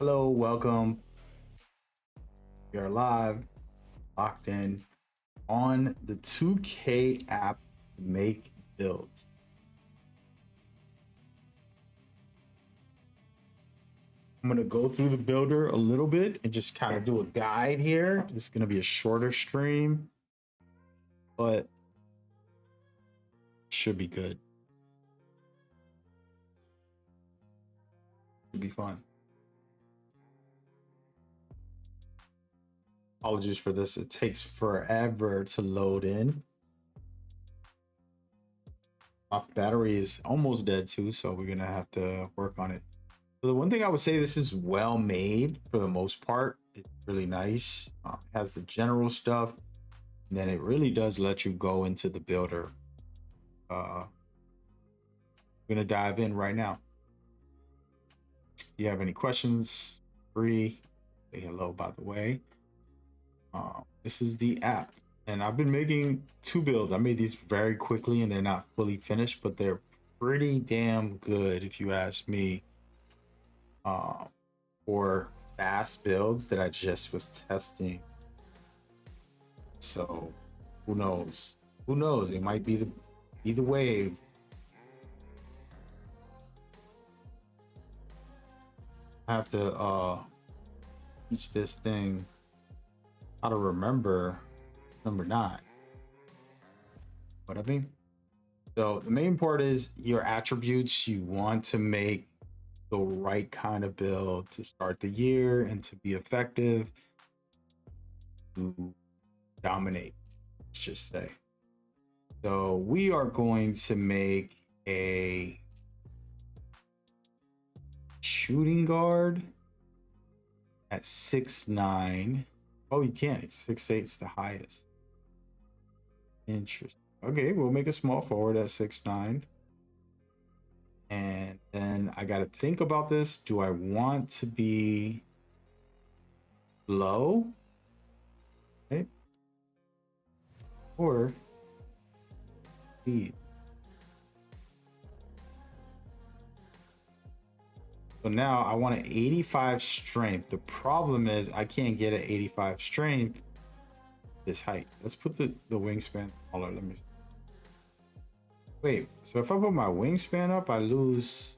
Hello, welcome. We are live, locked in on the 2K app to make builds. I'm going to go through the builder a little bit and just kind of do a guide here. This is going to be a shorter stream, but should be good. Should be fun. Apologies for this. It takes forever to load in. My battery is almost dead too, so we're going to have to work on it. So the one thing I would say, this is well made for the most part. It's really nice. It has the general stuff, and then it really does let you go into the builder. We're gonna dive in right now. If you have any questions, free. Say hello, by the way. This is the app, and I've been making 2 builds. I made these very quickly, and they're not fully finished, but they're pretty damn good if you ask me. For fast builds that I just was testing. So who knows? Who knows? It might be the wave. I have to teach this thing how to remember number 9. What I mean? So the main part is your attributes. You want to make the right kind of build to start the year and to be effective, to dominate, let's just say. So we are going to make a shooting guard at 6'9". Oh, you can't. It's 6'8" is the highest. Interesting. Okay, we'll make a small forward at 6'9". And then I got to think about this. Do I want to be low? Okay. Or speed? So now I want an 85 strength. The problem is I can't get an 85 strength this height. Let's put the wingspan smaller. Let me see. Wait, so if I put my wingspan up, I lose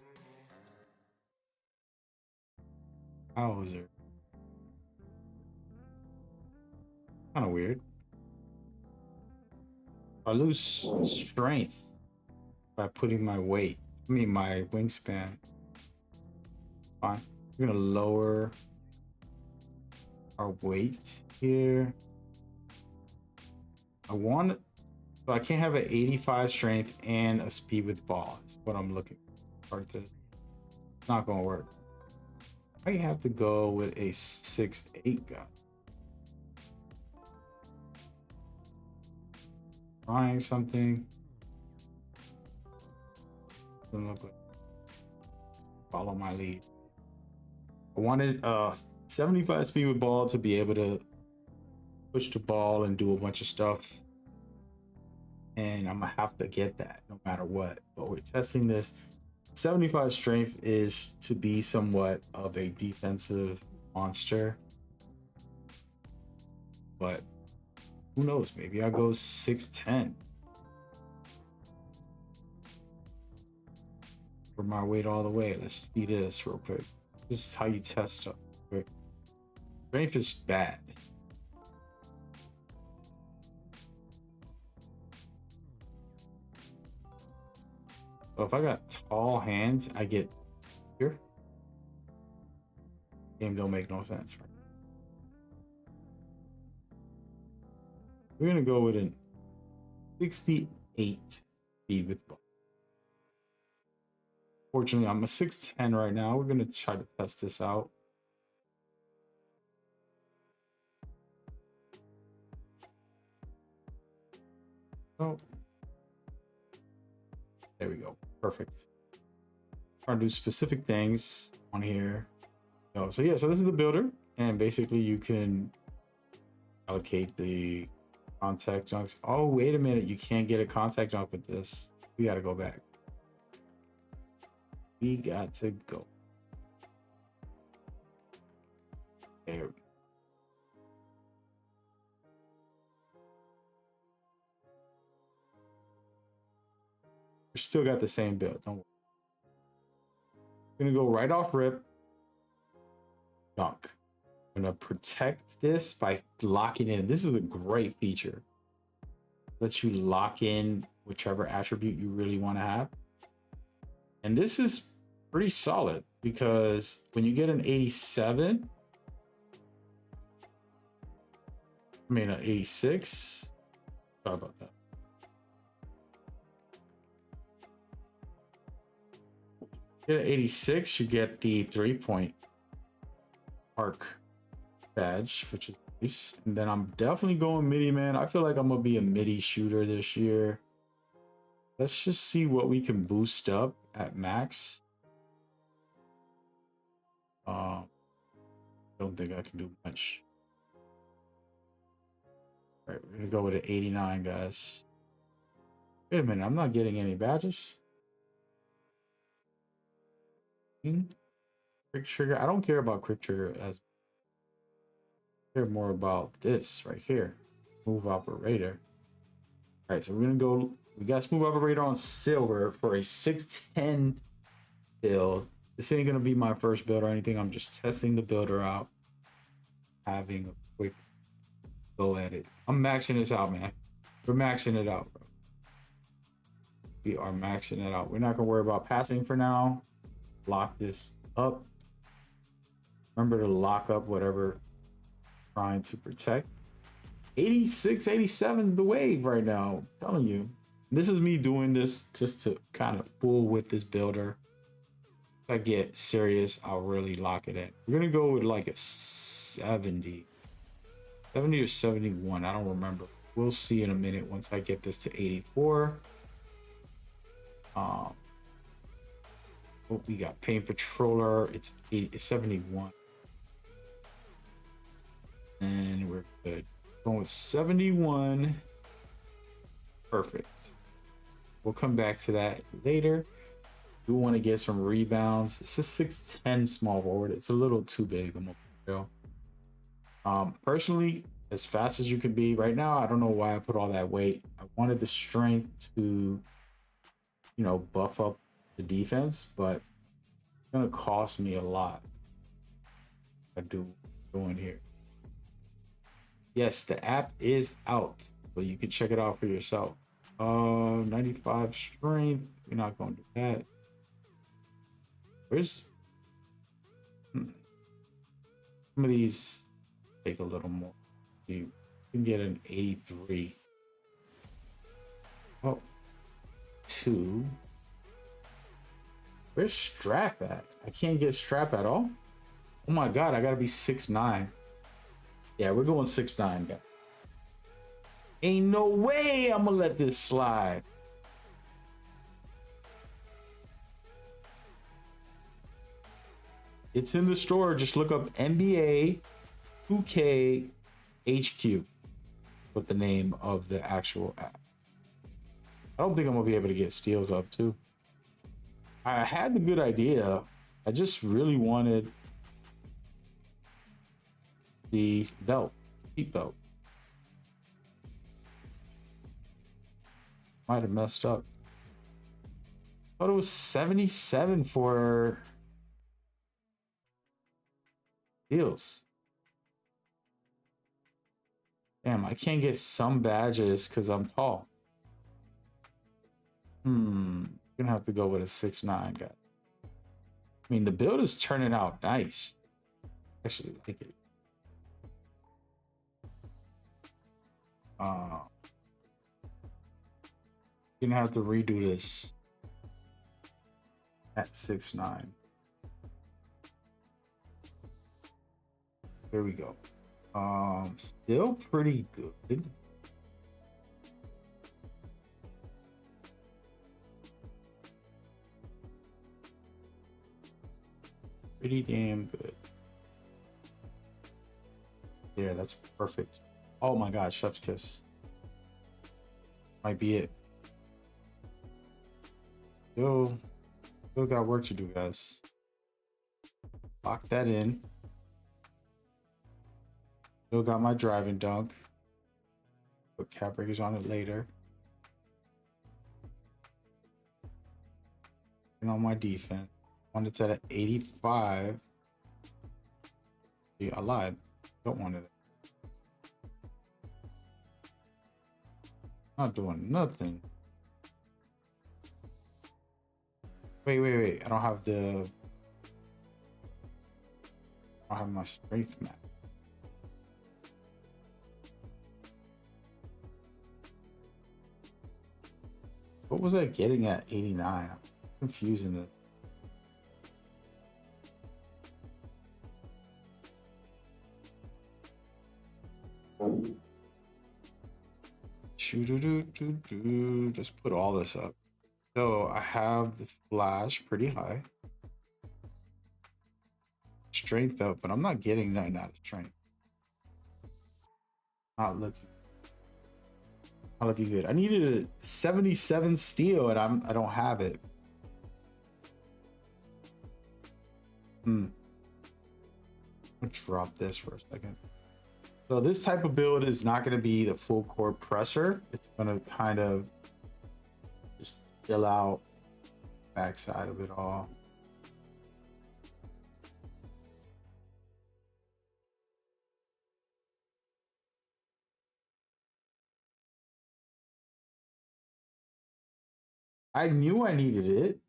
Hauser. Kind of weird. I lose strength by putting my weight. I mean, my wingspan. Fine. We're gonna lower our weight here. So I can't have an 85 strength and a speed with ball. That's what I'm looking for. It's not gonna work. I have to go with a 6'8" guy. Trying something. Doesn't look like. Follow my lead. I wanted 75 speed with ball to be able to push the ball and do a bunch of stuff. And I'm gonna have to get that no matter what. But we're testing this. 75 strength is to be somewhat of a defensive monster. But who knows? Maybe I go 6'10". For my weight all the way. Let's see this real quick. This is how you test stuff. Right? Strength is bad. So if I got tall hands, I get here. Game don't make no sense. Right? We're gonna go with an 68 speed with ball. Fortunately, I'm a 6'10" right now. We're gonna try to test this out. Oh, there we go. Perfect. Trying to do specific things on here. So yeah, so this is the builder, and basically you can allocate the contact junks. Oh, wait a minute, you can't get a contact junk with this. We got to go back. We got to go. There. We still got the same build. Don't worry. I'm gonna go right off rip. Dunk. I'm gonna protect this by locking in. This is a great feature. Lets you lock in whichever attribute you really want to have. And this is pretty solid because when you get an 87, I mean an 86. Sorry about that. Get an 86, you get the 3-point arc badge, which is nice. And then I'm definitely going midi, man. I feel like I'm gonna be a midi shooter this year. Let's just see what we can boost up at max. Don't think I can do much. All right, we're gonna go with an 89, guys. Wait a minute, I'm not getting any badges. Quick trigger. I don't care about quick trigger as I care more about this right here. Move operator. All right, so we're gonna go. We got smooth operator on silver for a 610 build. This ain't gonna be my first build or anything. I'm just testing the builder out, having a quick go at it. I'm maxing this out, man. We're maxing it out, bro. We are maxing it out. We're not gonna worry about passing for now. Lock this up. Remember to lock up whatever you're trying to protect. 86, 87 is the wave right now. I'm telling you. This is me doing this just to kind of fool with this builder. If I get serious, I'll really lock it in. We're gonna go with like a 70. 70 or 71, I don't remember. We'll see in a minute once I get this to 84. Oh, we got Paint Patroller. It's 71. And we're good. Going with 71. Perfect. We'll come back to that later. We want to get some rebounds. It's a 6'10 small forward. It's a little too big. I'm gonna go. Personally, as fast as you can be right now, I don't know why I put all that weight. I wanted the strength to, you know, buff up the defense, but it's gonna cost me a lot. I do going here. Yes, the app is out, so you can check it out for yourself. 95 strength. We're not going to do that. Where's some of these take a little more. You can get an 83. Oh, 2. Where's strap at? I can't get strap at all. Oh my god, I gotta be 6'9". Yeah, we're going 6'9", guys. Ain't no way I'm gonna let this slide. It's in the store. Just look up NBA2k HQ with the name of the actual app. I don't think I'm gonna be able to get steals up too. I had the good idea. I just really wanted the belt, seat belt. Might have messed up. Thought it was 77 for deals. Damn, I can't get some badges because I'm tall. Gonna have to go with a 6'9" guy. I mean, the build is turning out nice. Actually, like it. Gonna have to redo this at 6'9". There we go. Still pretty good. Pretty damn good. Yeah, that's perfect. Oh my god, chef's kiss. Might be it. Still got work to do, guys. Lock that in. Still got my driving dunk. Put cap breakers on it later. And on my defense. Want it at 85. See, I lied. Don't want it. Not doing nothing. Wait. I don't have my strength map. What was I getting at 89? I'm confusing it. Just put all this up. So I have the flash pretty high. Strength up, but I'm not getting nothing out of strength. Not looking good. I needed a 77 steel and I don't have it. I'll drop this for a second. So this type of build is not going to be the full core presser. It's going to kind of just fill out backside of it all. I knew I needed it.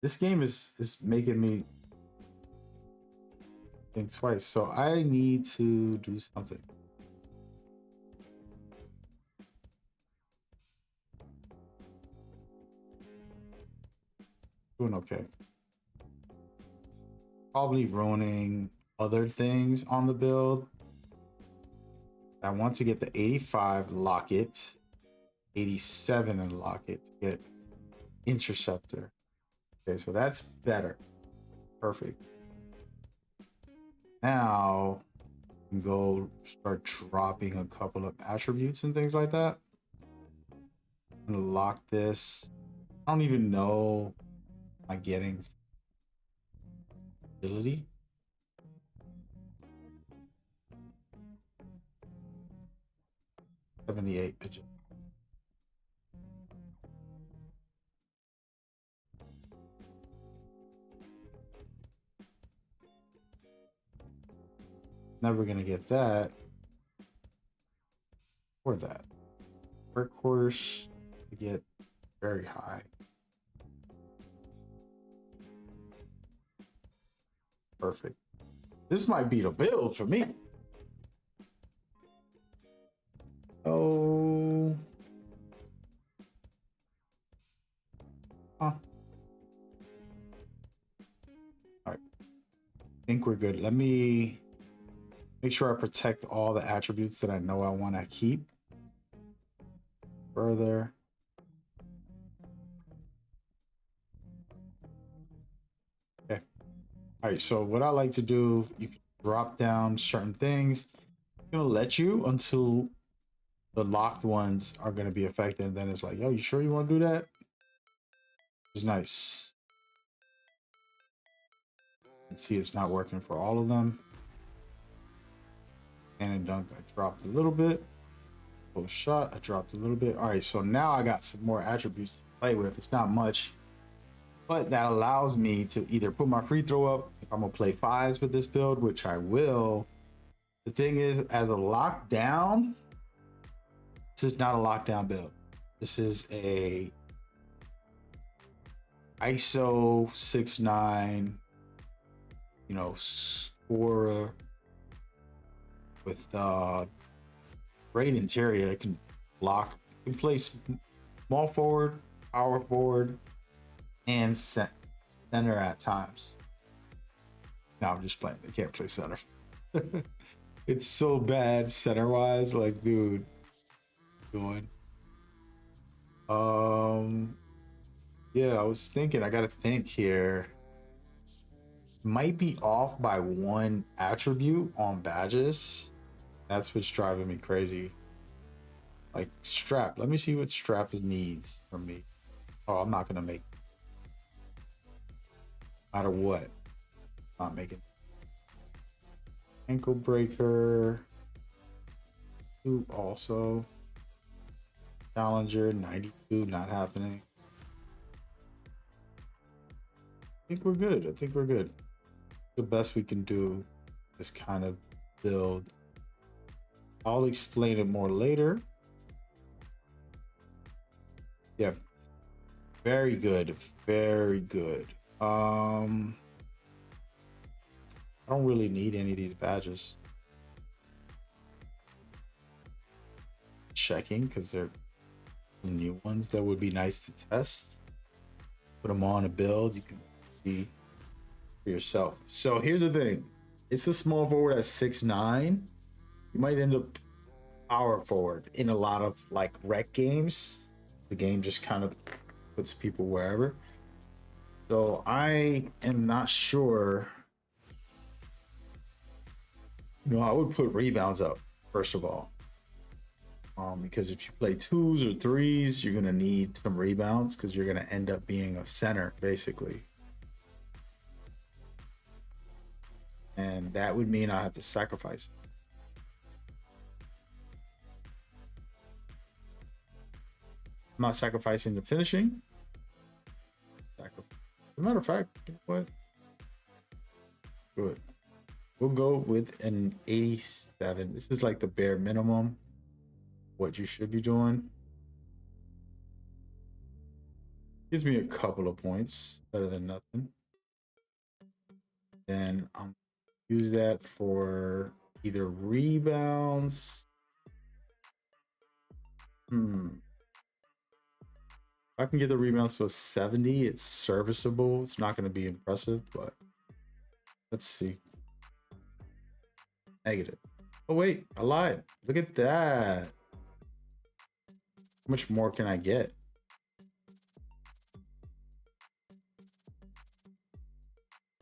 This game is making me think twice. So I need to do something. Doing okay. Probably ruining other things on the build. I want to get the 85 lock it, 87 and lock it to get interceptor. Okay, so that's better. Perfect. Now I can go start dropping a couple of attributes and things like that. I'm gonna lock this. I don't even know am I getting ability. $78 agility. Never gonna get that or that. Workhorse to get very high. Perfect. This might be the build for me. Oh. Huh. All right. I think we're good. Let me make sure I protect all the attributes that I know I want to keep. Further. Okay. All right. So what I like to do, you can drop down certain things. I'm gonna let you until the locked ones are gonna be affected. And then it's like, yo, you sure you want to do that? It's nice. You can see it's not working for all of them. And dunk, I dropped a little bit. Full shot, I dropped a little bit. All right, so now I got some more attributes to play with. It's not much, but that allows me to either put my free throw up if I'm gonna play fives with this build, which I will. The thing is, as a lockdown, this is not a lockdown build. This is a ISO 6'9", you know, scorer with great interior. It can block, you can play small forward, power forward, and center at times. No, I'm just playing. They can't play center. It's so bad center wise. Like, dude, doing. Yeah, I was thinking. I gotta think here. Might be off by one attribute on badges. That's what's driving me crazy. Like strap. Let me see what strap needs from me. Oh, I'm not gonna make. No matter what, not making. Ankle breaker. 92 also. Challenger 92 not happening. I think we're good. I think we're good. The best we can do is kind of build. I'll explain it more later. Yeah, very good. Very good. I don't really need any of these badges. Checking because they're new ones that would be nice to test. Put them on a build. You can see for yourself. So here's the thing. It's a small forward at 6'9". You might end up power forward in a lot of like rec games. The game just kind of puts people wherever. So I am not sure. I would put rebounds up first of all. Because if you play twos or threes, you're gonna need some rebounds because you're gonna end up being a center basically. And that would mean I have to sacrifice. I'm not sacrificing the finishing. As a matter of fact, what? Good. We'll go with an 87. This is like the bare minimum. What you should be doing. Gives me a couple of points, better than nothing. Then I'm use that for either rebounds. If I can get the rebounds to a 70, it's serviceable. It's not going to be impressive, but let's see. Negative. Oh wait, I lied. Look at that. How much more can I get?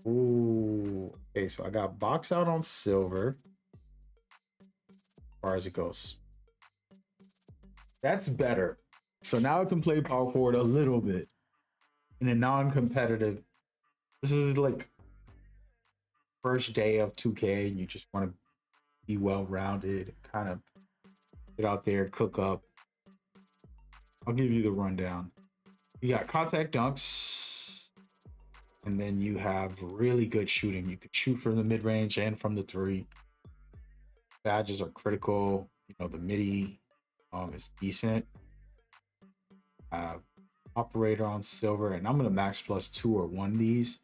Ooh. Okay, so I got box out on silver. As far as it goes. That's better. So now I can play power forward a little bit in a non-competitive. This is like first day of 2K and you just want to be well-rounded, kind of get out there, cook up. I'll give you the rundown. You got contact dunks, and then you have really good shooting. You can shoot from the mid-range and from the three. Badges are critical. The midi is decent. Operator on silver, and I'm gonna max plus 2 or 1 these.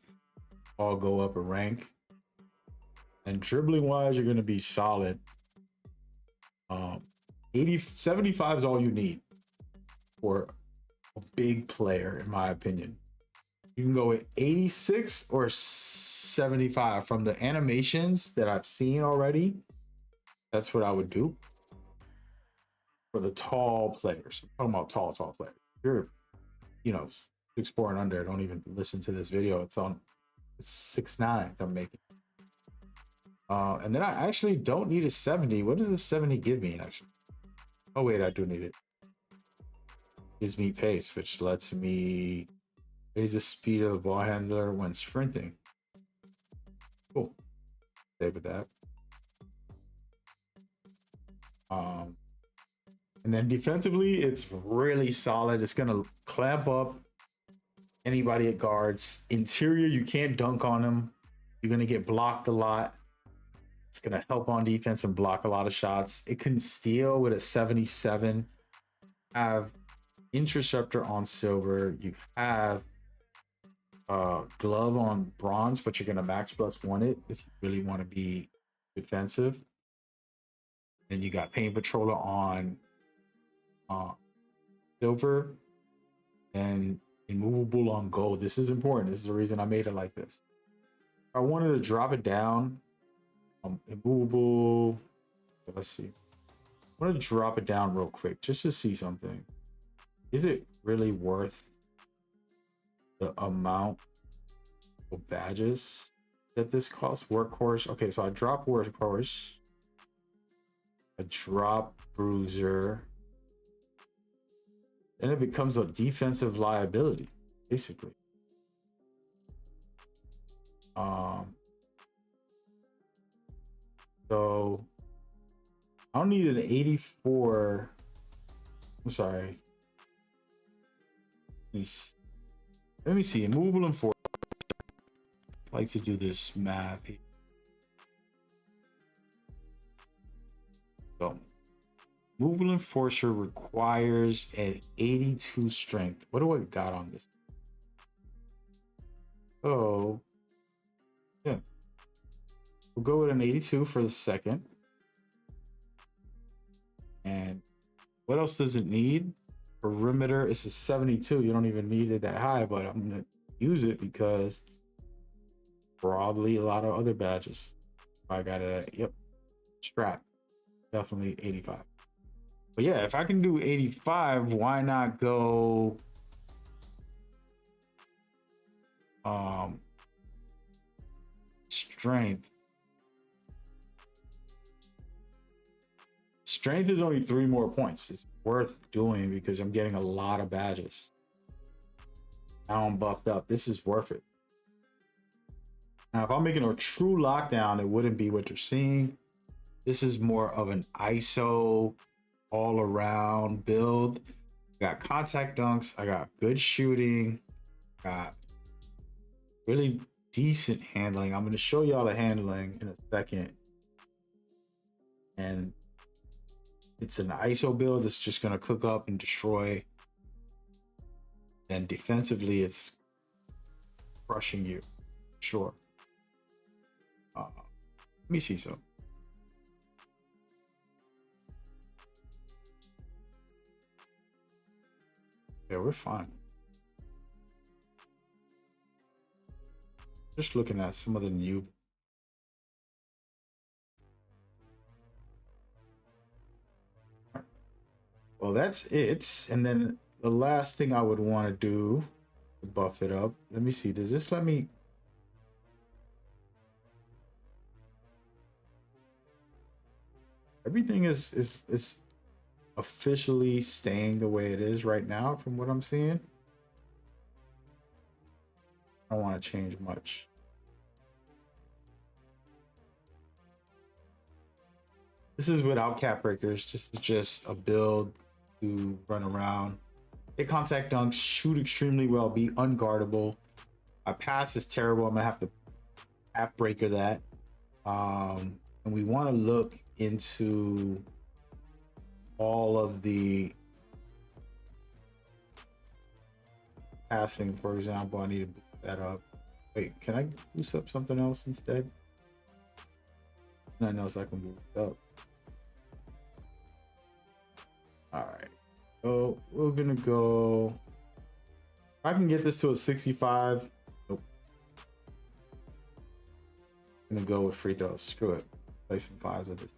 All go up a rank. And dribbling wise, you're gonna be solid. 75 is all you need for a big player, in my opinion. You can go with 86 or 75 from the animations that I've seen already. That's what I would do for the tall players. I'm talking about tall players. If you're, 6'4" and under, don't even listen to this video. It's 6'9" I'm making. And then I actually don't need a 70. What does a 70 give me, actually? Oh, wait, I do need it. Gives me pace, which lets me raise the speed of the ball handler when sprinting. Cool. Stay with that. And then defensively, it's really solid. It's going to clamp up anybody at guards. Interior, you can't dunk on them. You're going to get blocked a lot. It's going to help on defense and block a lot of shots. It can steal with a 77. Have interceptor on silver. You have glove on bronze, but you're going to max plus 1 it if you really want to be defensive. Then you got paint patroller on silver and immovable on gold. This is important. This is the reason I made it like this. I wanted to drop it down. Immovable. Let's see. I want to drop it down real quick just to see something. Is it really worth the amount of badges that this costs? Workhorse. Okay, so I drop workhorse. I drop bruiser. Then it becomes a defensive liability, basically. So I don't need an 84. I'm sorry. Let me see. Movable and 4. I like to do this math here. So, movable enforcer requires an 82 strength. What do I got on this? Oh, yeah. We'll go with an 82 for the second. And what else does it need? Perimeter, it's a 72. You don't even need it that high, but I'm gonna use it because probably a lot of other badges. I got it at, yep, strap, definitely 85. But yeah, if I can do 85, why not go strength? Strength is only 3 more points. It's worth doing because I'm getting a lot of badges. Now I'm buffed up. This is worth it. Now, if I'm making a true lockdown, it wouldn't be what you're seeing. This is more of an ISO all around build. I got contact dunks. I got good shooting. Got really decent handling. I'm going to show y'all the handling in a second. And it's an ISO build that's just going to cook up and destroy. And defensively, it's crushing you. Sure. Let me see some. Yeah, we're fine. Just looking at some of the new. Well, that's it. And then the last thing I would want to do to buff it up. Let me see. Does this let me? Everything is officially staying the way it is right now from what I'm seeing. I don't want to change much. This is without cap breakers. This is just a build to run around. Hit contact dunks, shoot extremely well, be unguardable. My pass is terrible. I'm gonna have to cap breaker that. And we want to look into all of the passing. For example, I need to boost that up. Wait, can I boost up something else instead? Nothing else I can boost up. All right, so we're gonna go. If I can get this to a 65. Nope. I'm gonna go with free throws. Screw it. Play some 5s with this.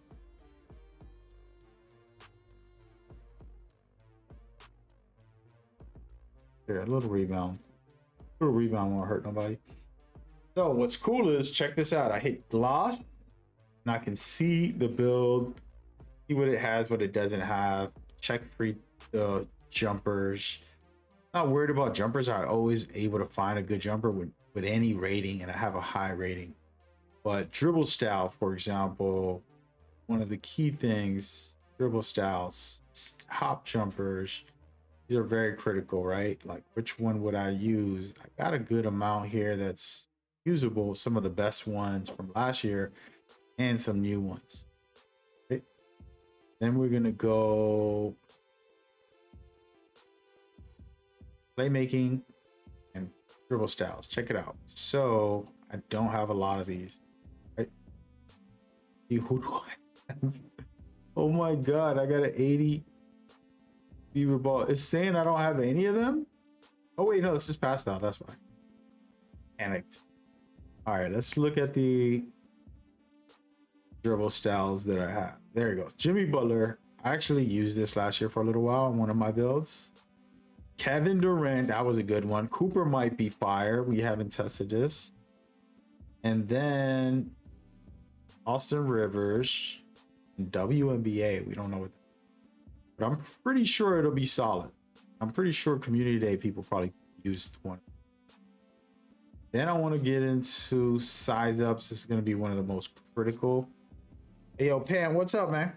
Here, a little rebound. A little rebound won't hurt nobody. So what's cool is, check this out. I hit gloss, and I can see the build, see what it has, what it doesn't have. Check free jumpers. Not worried about jumpers. I'm always able to find a good jumper with any rating, and I have a high rating. But dribble style, for example, one of the key things, dribble styles, hop jumpers, these are very critical, right? Like, which one would I use? I got a good amount here that's usable, some of the best ones from last year and some new ones. Okay. Then we're gonna go playmaking and dribble styles. Check it out. So I don't have a lot of these, right? Who do I have? Oh my God, I got an 80 Beaver ball. It's saying I don't have any of them. Oh wait, no, this is passed out. That's why. Panicked. All right, let's look at the dribble styles that I have. There he goes. Jimmy Butler. I actually used this last year for a little while on one of my builds. Kevin Durant, that was a good one. Cooper might be fire. We haven't tested this. And then Austin Rivers, WNBA. We don't know what, but I'm pretty sure it'll be solid. I'm pretty sure Community Day people probably used one. Then I want to get into size ups. This is going to be one of the most critical. Hey, yo, Pam, what's up, man?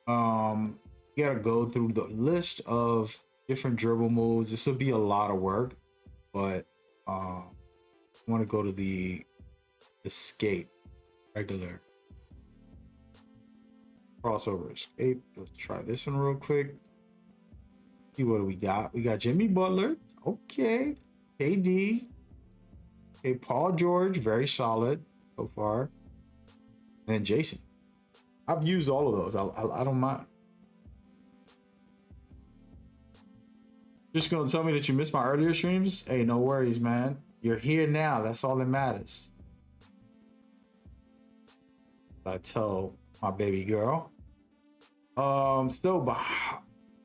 You gotta go through the list of different dribble moves. This will be a lot of work, but I want to go to the escape, regular crossover escape. Let's try this one real quick. See what do we got. We got Jimmy Butler. Okay. KD. Okay, Paul George, very solid so far. And then Jason. I've used all of those. I don't mind. Just gonna tell me that you missed my earlier streams? Hey, no worries, man. You're here now. That's all that matters. I tell my baby girl. So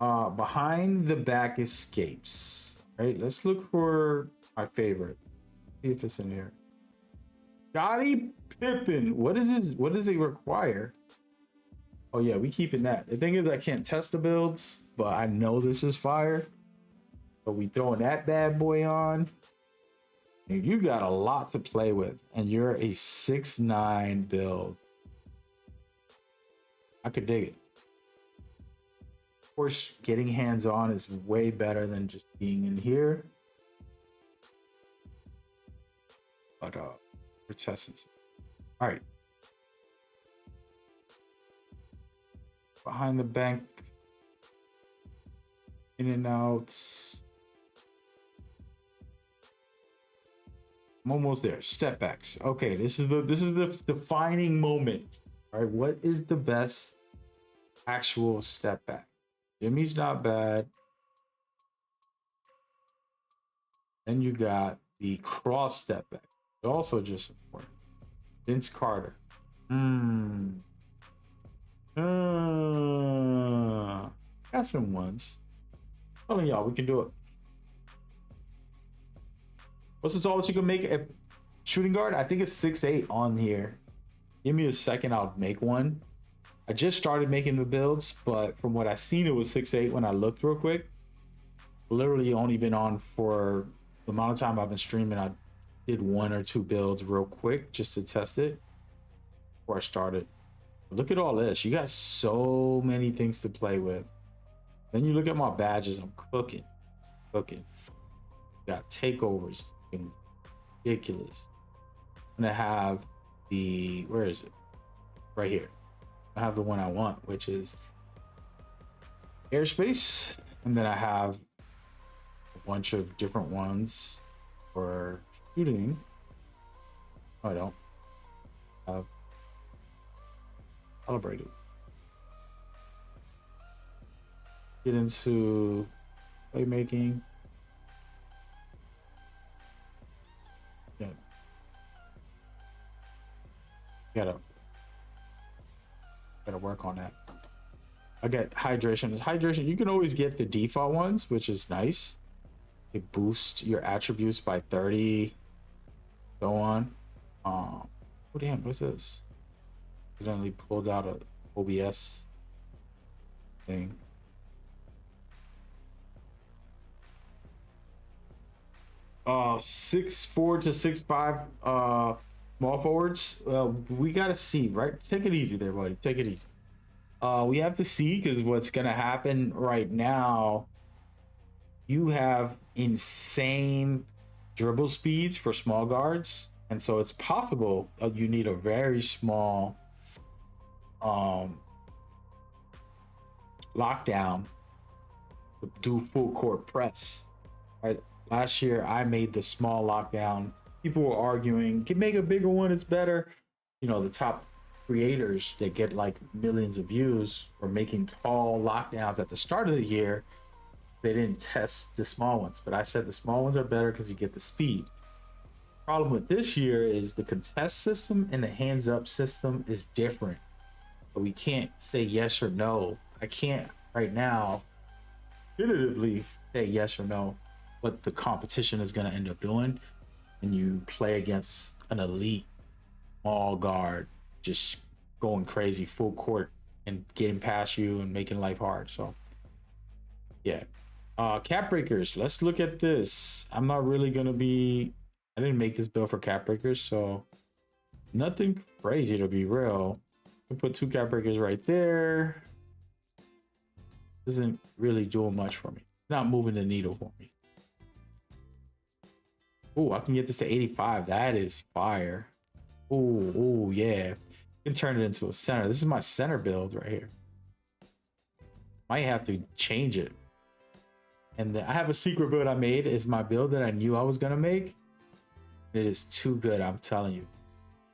behind the back escapes. Right. Let's look for my favorite. See if it's in here. Scottie Pippen. What is this? What does it require? Oh yeah, we keeping that. The thing is, I can't test the builds, but I know this is fire. So we throwing that bad boy on. And you got a lot to play with, and you're a 6'9" build. I could dig it. Of course, getting hands on is way better than just being in here. But we're testing. All right. Behind the bank. In and out. I'm almost there. Step backs. Okay, this is the defining moment. All right, what is the best actual step back? Jimmy's not bad. Then you got the cross step back. Also just important. Vince Carter. Got some ones. Telling y'all, we can do it. What's the tallest you can make a shooting guard? I think it's 6'8" on here. Give me a second, I'll make one. I just started making the builds, but from what I seen, it was 6'8" when I looked real quick. Literally only been on for the amount of time I've been streaming. I did 1 or 2 builds real quick just to test it before I started. Look at all this. You got so many things to play with. Then you look at my badges. I'm cooking. You got takeovers. Ridiculous. I'm gonna have the, where is it? Right here. I have the one I want, which is airspace. And then I have a bunch of different ones for shooting. Oh, I don't have calibrated. Get into playmaking. Yeah. Gotta work on that. I get hydration. Hydration, you can always get the default ones, which is nice. It boosts your attributes by 30. So on. Oh damn, what's this? Accidentally pulled out a OBS thing. Uh, 6'4" to 6'5" small forwards. We gotta see, right? Take it easy there, buddy. Take it easy. We have to see, because what's gonna happen right now, you have insane dribble speeds for small guards, and so it's possible you need a very small lockdown to do full court press, right? Last year I made the small lockdown. People were arguing, can make a bigger one, it's better. You know, the top creators that get like millions of views were making tall lockdowns at the start of the year. They didn't test the small ones, but I said the small ones are better because you get the speed. Problem with this year is the contest system and the hands up system is different. But we can't say yes or no. I can't right now definitively say yes or no what the competition is going to end up doing. And you play against an elite small guard just going crazy full court and getting past you and making life hard. So yeah. Cap breakers, let's look at this. I'm not really gonna be, I didn't make this build for cap breakers, so nothing crazy to be real. I'll put 2 cap breakers right there. isn't really doing much for me. Not moving the needle for me. Oh, I can get this to 85. That is fire. Oh, yeah. Can turn it into a center. This is my center build right here. Might have to change it. And I have a secret build I made. Is my build that I knew I was gonna make. It is too good, I'm telling you.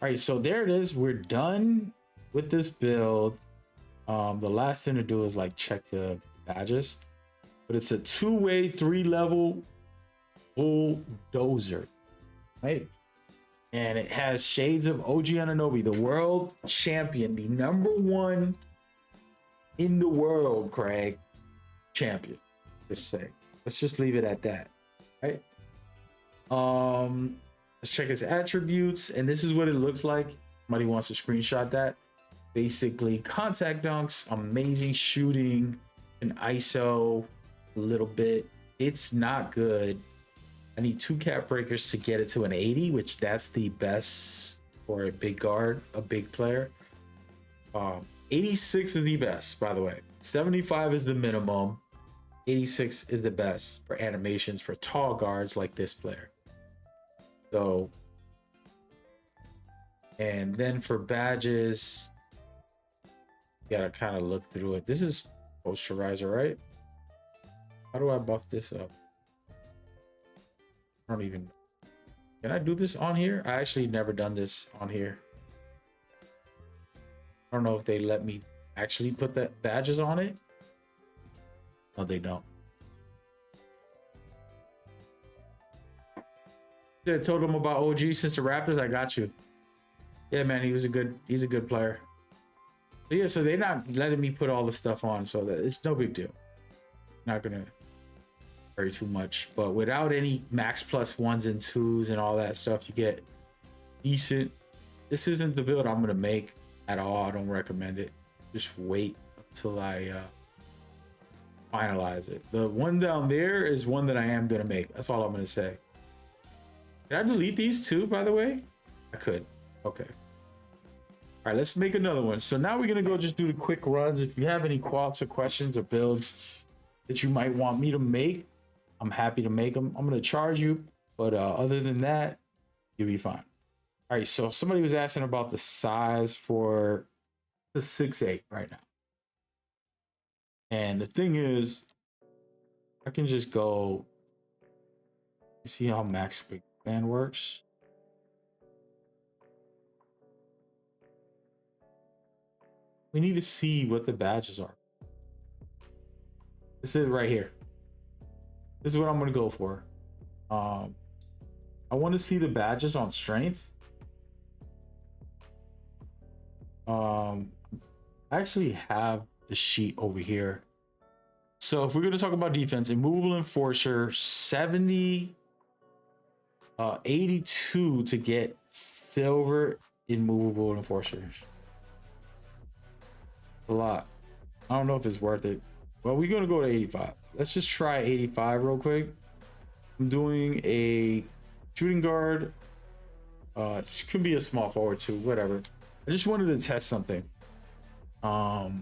All right, so there it is. We're done with this build. The last thing to do is like check the badges, but it's a 2-way 3-level bulldozer, right? And it has shades of OG Anunoby, the world champion, the #1 in the world, Craig, champion. Just say, let's just leave it at that, right? Let's check his attributes, and this is what it looks like. Somebody wants to screenshot that. Basically, contact dunks, amazing shooting, an ISO a little bit. It's not good. I need 2 cap breakers to get it to an 80, which that's the best for a big guard, a big player. 86 is the best, by the way. 75 is the minimum. 86 is the best for animations for tall guards like this player. So, and then for badges, you gotta kind of look through it. This is posterizer, right? How do I buff this up? I don't even know. Can I do this on here? I actually never done this on here. I don't know if they let me actually put the badges on it. No, they don't. Yeah, I told him about OG since the Raptors. I got you. Yeah, man, he's a good player. But yeah, so they're not letting me put all the stuff on, so that it's no big deal. Not gonna worry too much, but without any max plus 1s and 2s and all that stuff, you get decent. This isn't the build I'm gonna make at all. I don't recommend it. Just wait until I finalize it. The one down there is one that I am gonna make. That's all I'm gonna say. Did I delete these too, by the way? I could. Okay. All right, let's make another one. So now we're gonna go just do the quick runs. If you have any quals or questions or builds that you might want me to make, I'm happy to make them. I'm gonna charge you, but other than that, you'll be fine. All right, so somebody was asking about the size for the 6'8" right now. And the thing is, I can just go, you see how max big band works? We need to see what the badges are. This is right here. This is what I'm gonna go for. I want to see the badges on strength. I actually have the sheet over here. So if we're gonna talk about defense, immovable enforcer 70, 82 to get silver immovable enforcers. A lot. I don't know if it's worth it. Well, we're gonna go to 85. Let's just try 85 real quick. I'm doing a shooting guard. It could be a small forward too, whatever. I just wanted to test something. How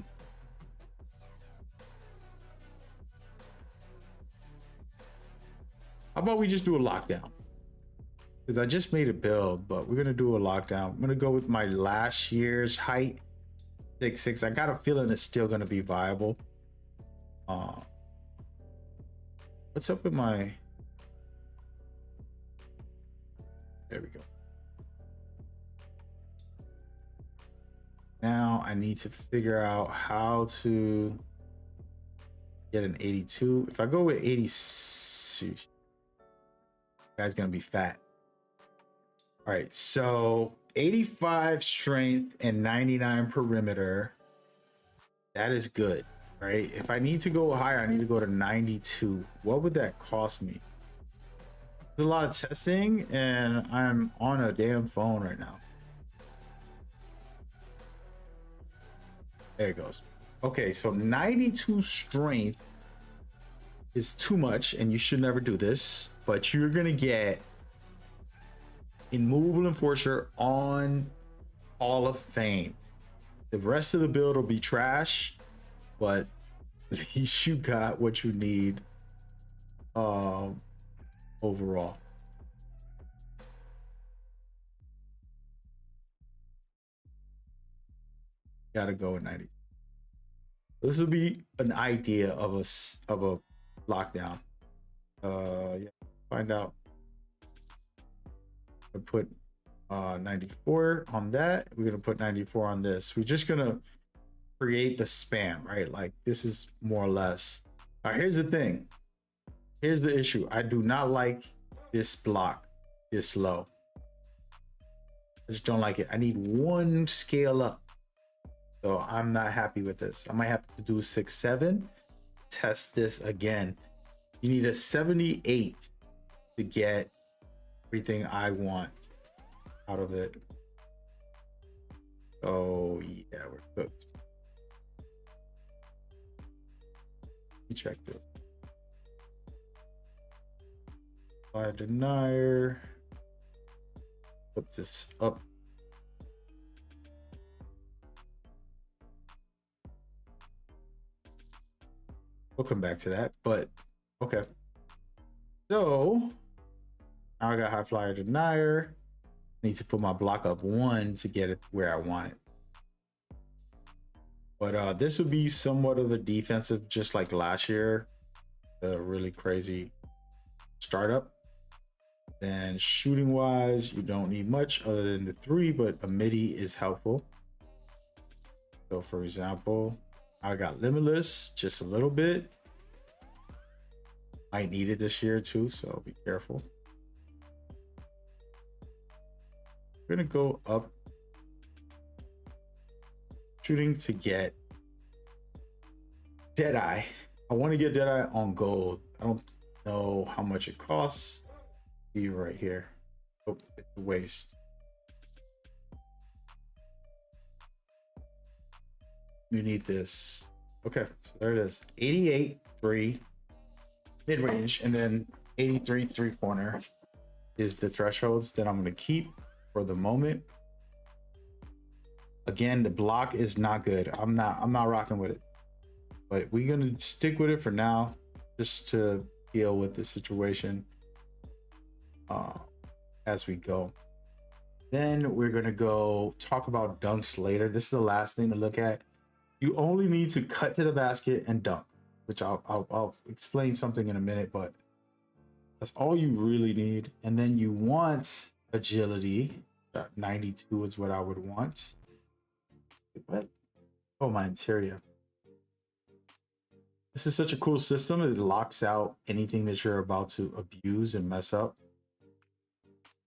about we just do a lockdown? Because I just made a build, but we're gonna do a lockdown. I'm gonna go with my last year's height, 6'6". I got a feeling it's still gonna be viable. What's up with my? There we go. Now I need to figure out how to get an 82. If I go with 80, guy's gonna be fat. All right, so 85 strength and 99 perimeter. That is good, right? If I need to go higher, I need to go to 92. What would that cost me? There's a lot of testing, and I'm on a damn phone right now. There it goes. Okay, so 92 strength is too much, and you should never do this, but you're gonna get immovable enforcer on Hall of Fame. The rest of the build will be trash, but At least you got what you need um overall. Gotta go with 90. This will be an idea of a lockdown. Yeah, find out. I put 94 on that. We're gonna put 94 on this. We're just gonna create the spam, right? Like this is more or less. All right, here's the thing. Here's the issue. I do not like this block this low. I just don't like it. I need one scale up. So I'm not happy with this. I might have to do 6-7. Test this again. You need a 78 to get everything I want out of it. Oh yeah, we're cooked. Let me check this. Fire denier. Put this up. We'll come back to that, but okay. So now I got high flyer denier. I need to put my block up 1 to get it where I want it. But this would be somewhat of a defensive, just like last year, the really crazy startup. Then shooting wise, you don't need much other than the 3, but a midi is helpful. So for example, I got limitless just a little bit. I need it this year too, so be careful. We're gonna go up shooting to get Deadeye. I want to get Deadeye on gold. I don't know how much it costs. See right here. Oh, it's a waste. You need this. Okay, so there it is. 88 3 mid-range, and then 83 3-pointer is the thresholds that I'm going to keep for the moment. Again, the block is not good. I'm not rocking with it, but we're going to stick with it for now just to deal with the situation as we go. Then we're going to go talk about dunks later. This is the last thing to look at. You only need to cut to the basket and dunk, which I'll explain something in a minute, but that's all you really need. And then you want agility. 92 is what I would want. What? Oh, my interior. This is such a cool system. It locks out anything that you're about to abuse and mess up.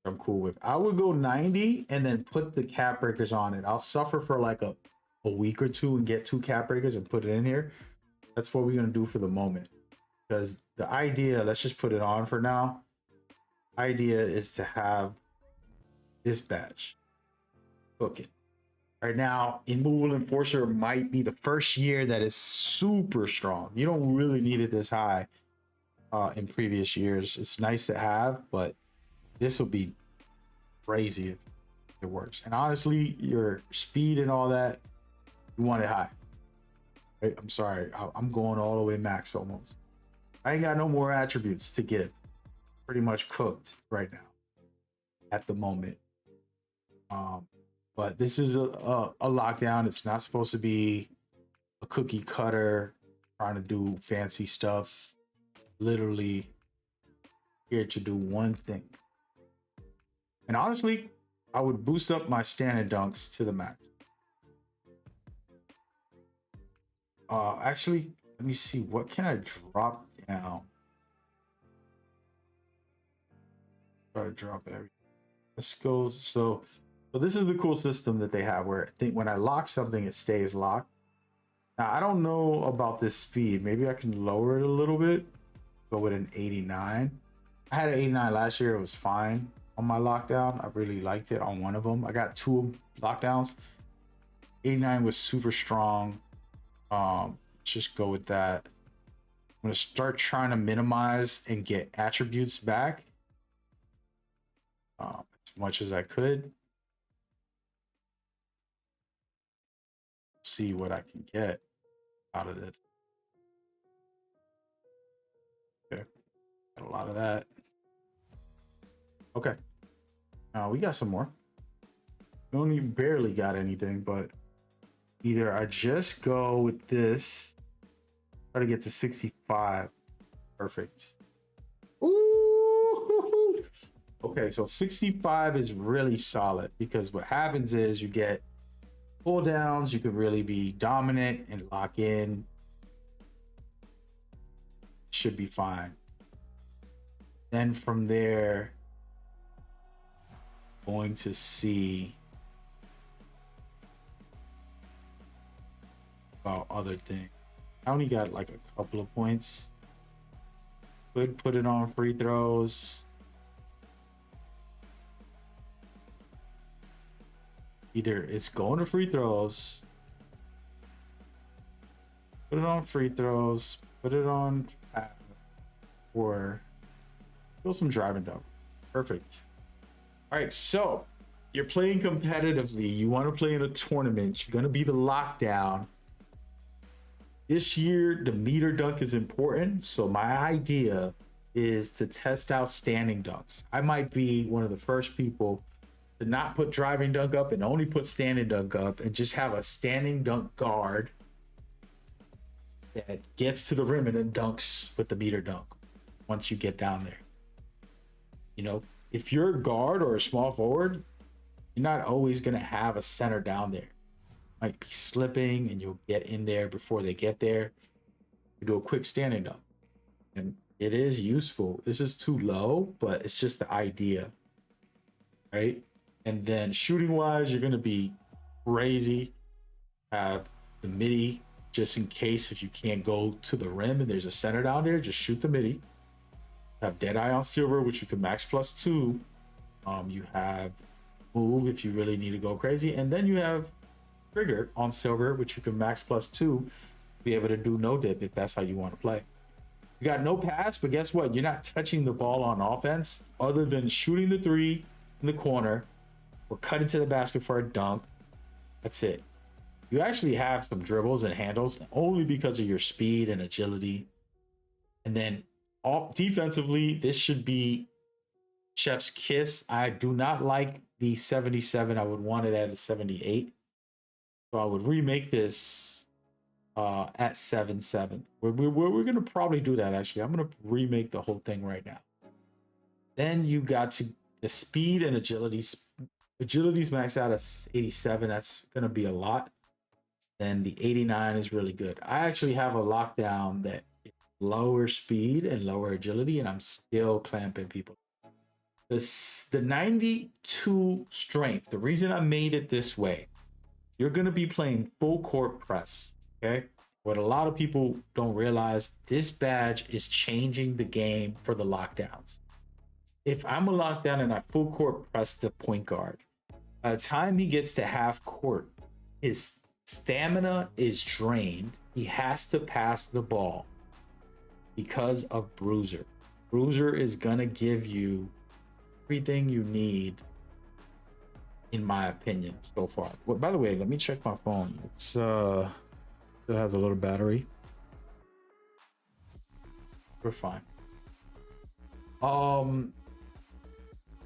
I'm cool with. I would go 90 and then put the cap breakers on it. I'll suffer for like a week or two and get 2 cap breakers and put it in here. That's what we're going to do for the moment, because the idea, let's just put it on for now. Idea is to have this badge cooking. Right now, Immovable Enforcer might be the first year that is super strong. You don't really need it this high in previous years. It's nice to have, but this will be crazy if it works. And honestly, your speed and all that, you want it high. Right? I'm sorry, I'm going all the way max almost. I ain't got no more attributes to get. Pretty much cooked right now at the moment. But this is a lockdown. It's not supposed to be a cookie cutter trying to do fancy stuff. Literally here to do one thing. And honestly, I would boost up my standard dunks to the max. Actually, let me see. What can I drop down? Try to drop everything. Let's go. So this is the cool system that they have, where I think when I lock something, it stays locked. Now, I don't know about this speed. Maybe I can lower it a little bit. Go with an 89. I had an 89 last year. It was fine on my lockdown. I really liked it on one of them. I got 2 lockdowns. 89 was super strong. Just go with that. I'm going to start trying to minimize and get attributes back as much as I could. See what I can get out of this. A lot of that. Okay. We got some more. We only barely got anything, but either I just go with this, try to get to 65. Perfect. Ooh. Okay, so 65 is really solid because what happens is you get pull downs, you can really be dominant and lock in. Should be fine. Then from there, going to see about other things. I only got like a couple of points. Could put it on free throws. Either it's going to free throws, put it on free throws, put it on, or throw some driving dunk. Perfect. All right, so you're playing competitively. You want to play in a tournament. You're going to be the lockdown. This year, the meter dunk is important. So my idea is to test out standing dunks. I might be one of the first people to not put driving dunk up and only put standing dunk up and just have a standing dunk guard that gets to the rim and then dunks with the meter dunk once you get down there. You know, if you're a guard or a small forward, you're not always going to have a center down there. Might be slipping and you'll get in there before they get there. You do a quick standing dunk. And it is useful. This is too low, but it's just the idea. Right? And then shooting wise, you're going to be crazy. Have the midi just in case if you can't go to the rim and there's a center down there, just shoot the midi. Have Deadeye on silver, which you can max +2. You have move if you really need to go crazy. And then you have trigger on silver, which you can max +2. Be able to do no dip if that's how you want to play. You got no pass, but guess what? You're not touching the ball on offense other than shooting the three in the corner or cutting to the basket for a dunk. That's it. You actually have some dribbles and handles only because of your speed and agility. And then defensively, this should be chef's kiss. I do not like the 77. I would want it at a 78. So I would remake this at 7-7. We're going to probably do that, actually. I'm going to remake the whole thing right now. Then you got to the speed and agility. Agility's maxed out at 87. That's going to be a lot. Then the 89 is really good. I actually have a lockdown that is lower speed and lower agility, and I'm still clamping people. The 92 strength, the reason I made it this way, you're going to be playing full court press, okay? What a lot of people don't realize, this badge is changing the game for the lockdowns. If I'm a lockdown and I full court press the point guard, by the time he gets to half court, his stamina is drained. He has to pass the ball because of Bruiser. Bruiser is going to give you everything you need, in my opinion, so far. Well, by the way, let me check my phone. It's still has a little battery. We're fine.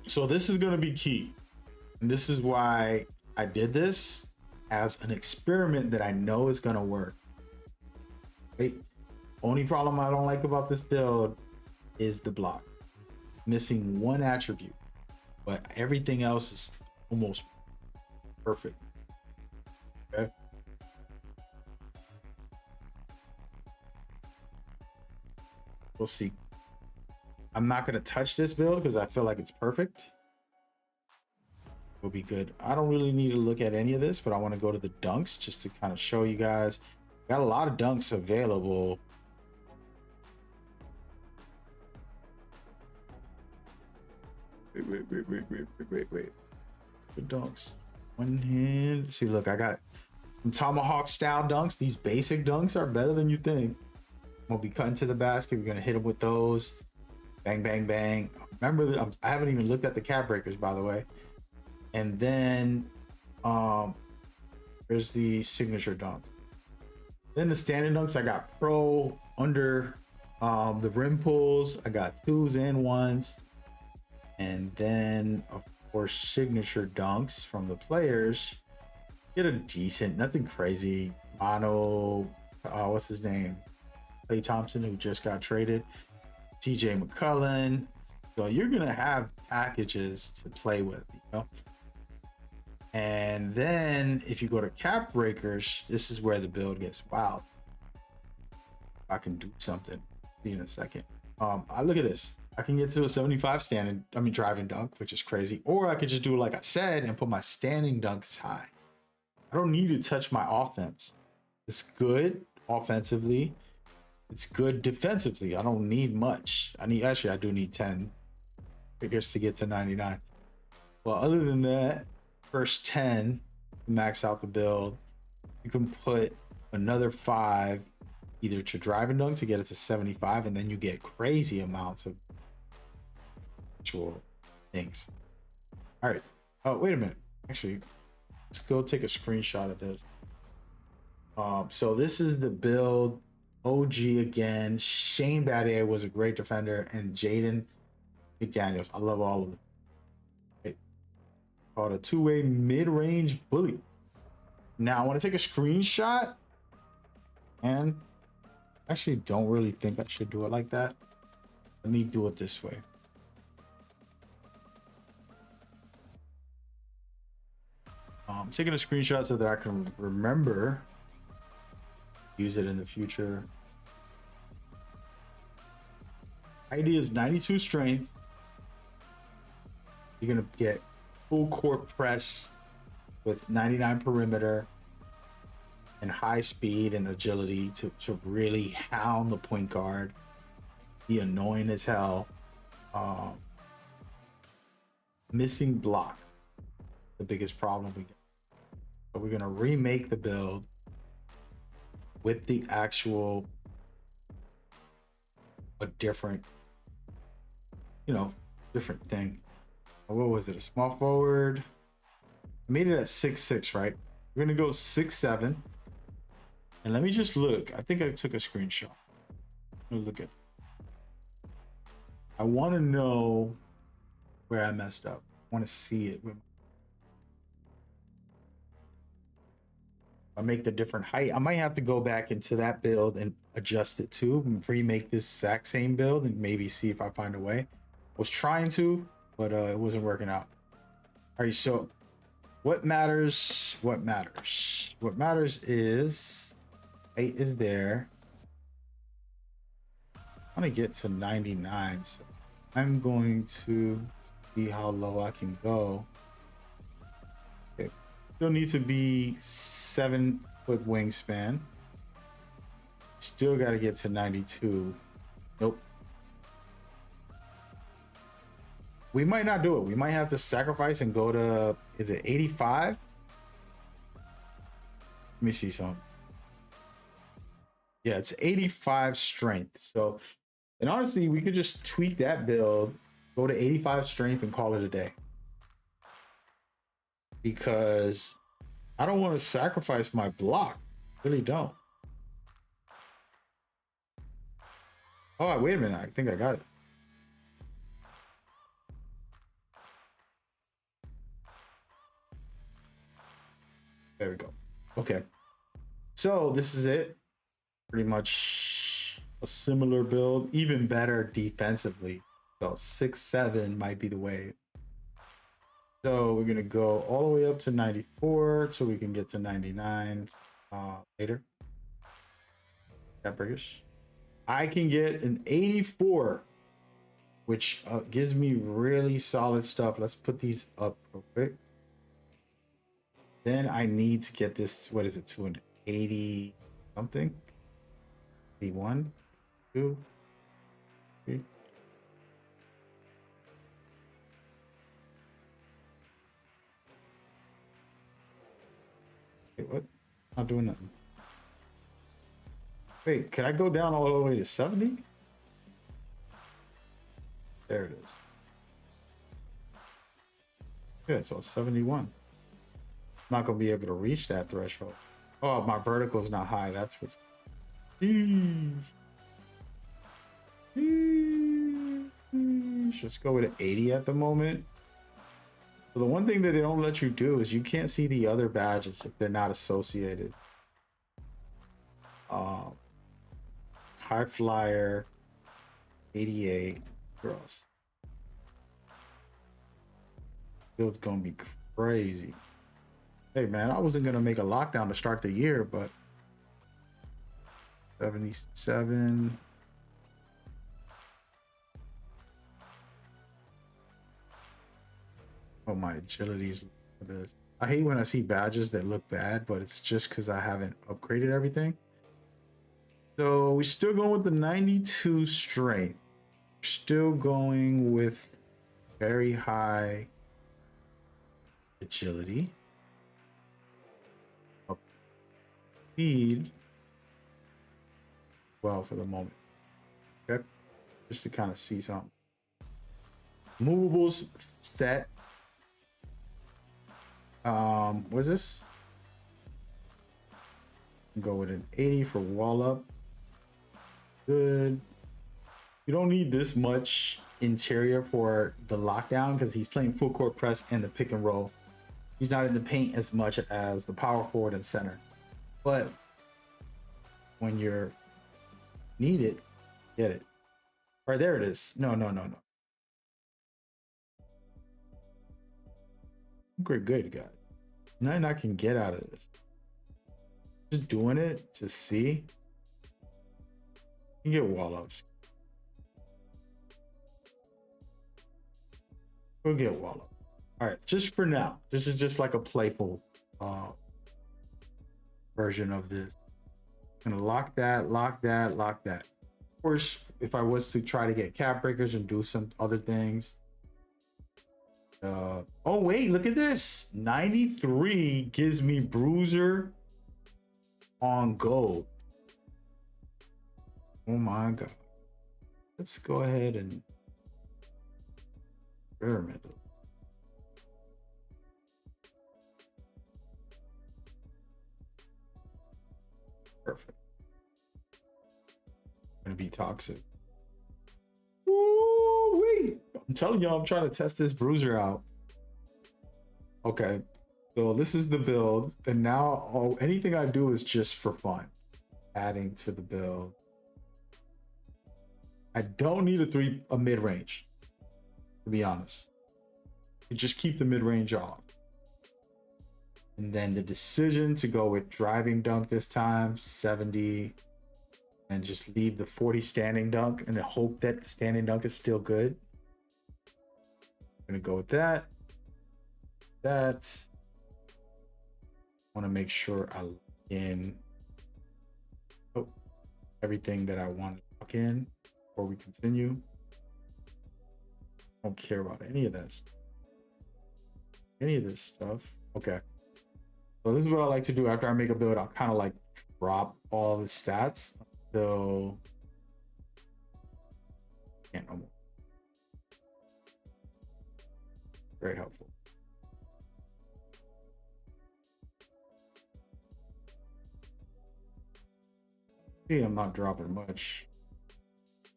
So this is gonna be key, and this is why I did this as an experiment that I know is gonna work. Right? Only problem I don't like about this build is the block. Missing one attribute, but everything else is almost perfect. Okay. We'll see. I'm not going to touch this build because I feel like it's perfect. It'll be good. I don't really need to look at any of this, but I want to go to the dunks just to kind of show you guys. Got a lot of dunks available. Wait. The dunks. One hand. See, look, I got some tomahawk style dunks. These basic dunks are better than you think. We'll be cutting to the basket. We're gonna hit them with those. Bang, bang, bang. Remember, I haven't even looked at the cap breakers, by the way. And then, there's the signature dunks. Then the standing dunks. I got pro, under, The rim pulls, I got 2s and 1s. And then, of course, signature dunks from the players. Get a decent, nothing crazy. Mono, what's his name? Klay Thompson, who just got traded. TJ McCullen. So you're going to have packages to play with, you know? And then if you go to cap breakers, this is where the build gets wild. I can do something. See in a second. I look at this. I can get to a 75 driving dunk, which is crazy. Or I could just do like I said and put my standing dunks high. I don't need to touch my offense. It's good offensively. It's good defensively. I don't need much. I do need 10 figures to get to 99. Well, other than that, first 10 max out the build. You can put another 5 either to drive and dunk to get it to 75, and then you get crazy amounts of actual things. All right. Oh, wait a minute. Actually, let's go take a screenshot of this. So this is the build. OG again. Shane Battier was a great defender, and Jaden McDaniels. I love all of them. Okay. Called a two-way mid-range bully. Now I want to take a screenshot, and actually don't really think I should do it like that. Let me do it this way. I'm taking a screenshot so that I can remember, use it in the future. ID is 92 strength. You're gonna get full court press with 99 perimeter and high speed and agility to really hound the point guard. Be annoying as hell. Missing block, the biggest problem we get. So we're gonna remake the build with the actual, a different, different thing. What was it? A small forward. I made it at 6'6", right? We're gonna go 6'7". And let me just look. I think I took a screenshot. Let me look at. I want to know where I messed up. I want to see it. I make the different height. I might have to go back into that build and adjust it too, and remake this exact same build and maybe see if I find a way. I was trying to, but it wasn't working out. All right, so what matters? What matters? What matters is height is there. I want to get to 99, so I'm going to see how low I can go. Okay. Still need to be 7-foot wingspan. Still got to get to 92. Nope. We might not do it. We might have to sacrifice and go to, is it 85? Let me see some. Yeah, it's 85 strength. So, and honestly, we could just tweak that build, go to 85 strength and call it a day. Because I don't want to sacrifice my block. Really don't. Oh, wait a minute. I think I got it. There we go. Okay. So this is it. Pretty much a similar build, even better defensively. So 6'7" might be the way. So we're gonna go all the way up to 94 so we can get to 99 later. That breakers. I can get an 84, which gives me really solid stuff. Let's put these up real quick. Then I need to get this, what is it, to an 80 something? 81, 2, 3. Wait, what? Not doing nothing. Wait, can I go down all the way to 70? There it is. Yeah, so 71. I'm not gonna be able to reach that threshold. Oh, my vertical is not high. That's what's. range. Let's go with an 80 at the moment. So the one thing that they don't let you do is you can't see the other badges if they're not associated. High flyer, 88 cross. Build's gonna be crazy. Hey man, I wasn't gonna make a lockdown to start the year, but 77. Oh, my agility's for this. I hate when I see badges that look bad, but it's just because I haven't upgraded everything. So we're still going with the 92 strength. We're still going with very high agility. Up speed. Well, for the moment. Okay. Just to kind of see something. Movables set. What is this? Go with an 80 for wall up. Good. You don't need this much interior for the lockdown because he's playing full court press and the pick and roll. He's not in the paint as much as the power forward and center. But when you're need it, get it. All right, there it is. No. Good, guys. Nothing I can get out of this. Just doing it to see. You get wall ups. We'll get wall up. All right, just for now. This is just like a playful version of this. I'm gonna lock that. Of course, if I was to try to get cap breakers and do some other things. Oh wait, look at this. 93 gives me bruiser on gold. Oh my god. Let's go ahead and experiment. Perfect. Gonna be toxic. Woo wait. I'm telling y'all, I'm trying to test this bruiser out. Okay, so this is the build, and now anything I do is just for fun, adding to the build. I don't need a mid-range, to be honest. You just keep the mid-range on. And then the decision to go with driving dunk this time, 70, and just leave the 40 standing dunk and then hope that the standing dunk is still good. I'm gonna go with that. I want to make sure I lock in everything that I want to lock in before we continue. I don't care about any of this stuff. Okay, so this is what I like to do after I make a build. I'll kind of like drop all the stats. So can't no more. Very helpful. See, I'm not dropping much.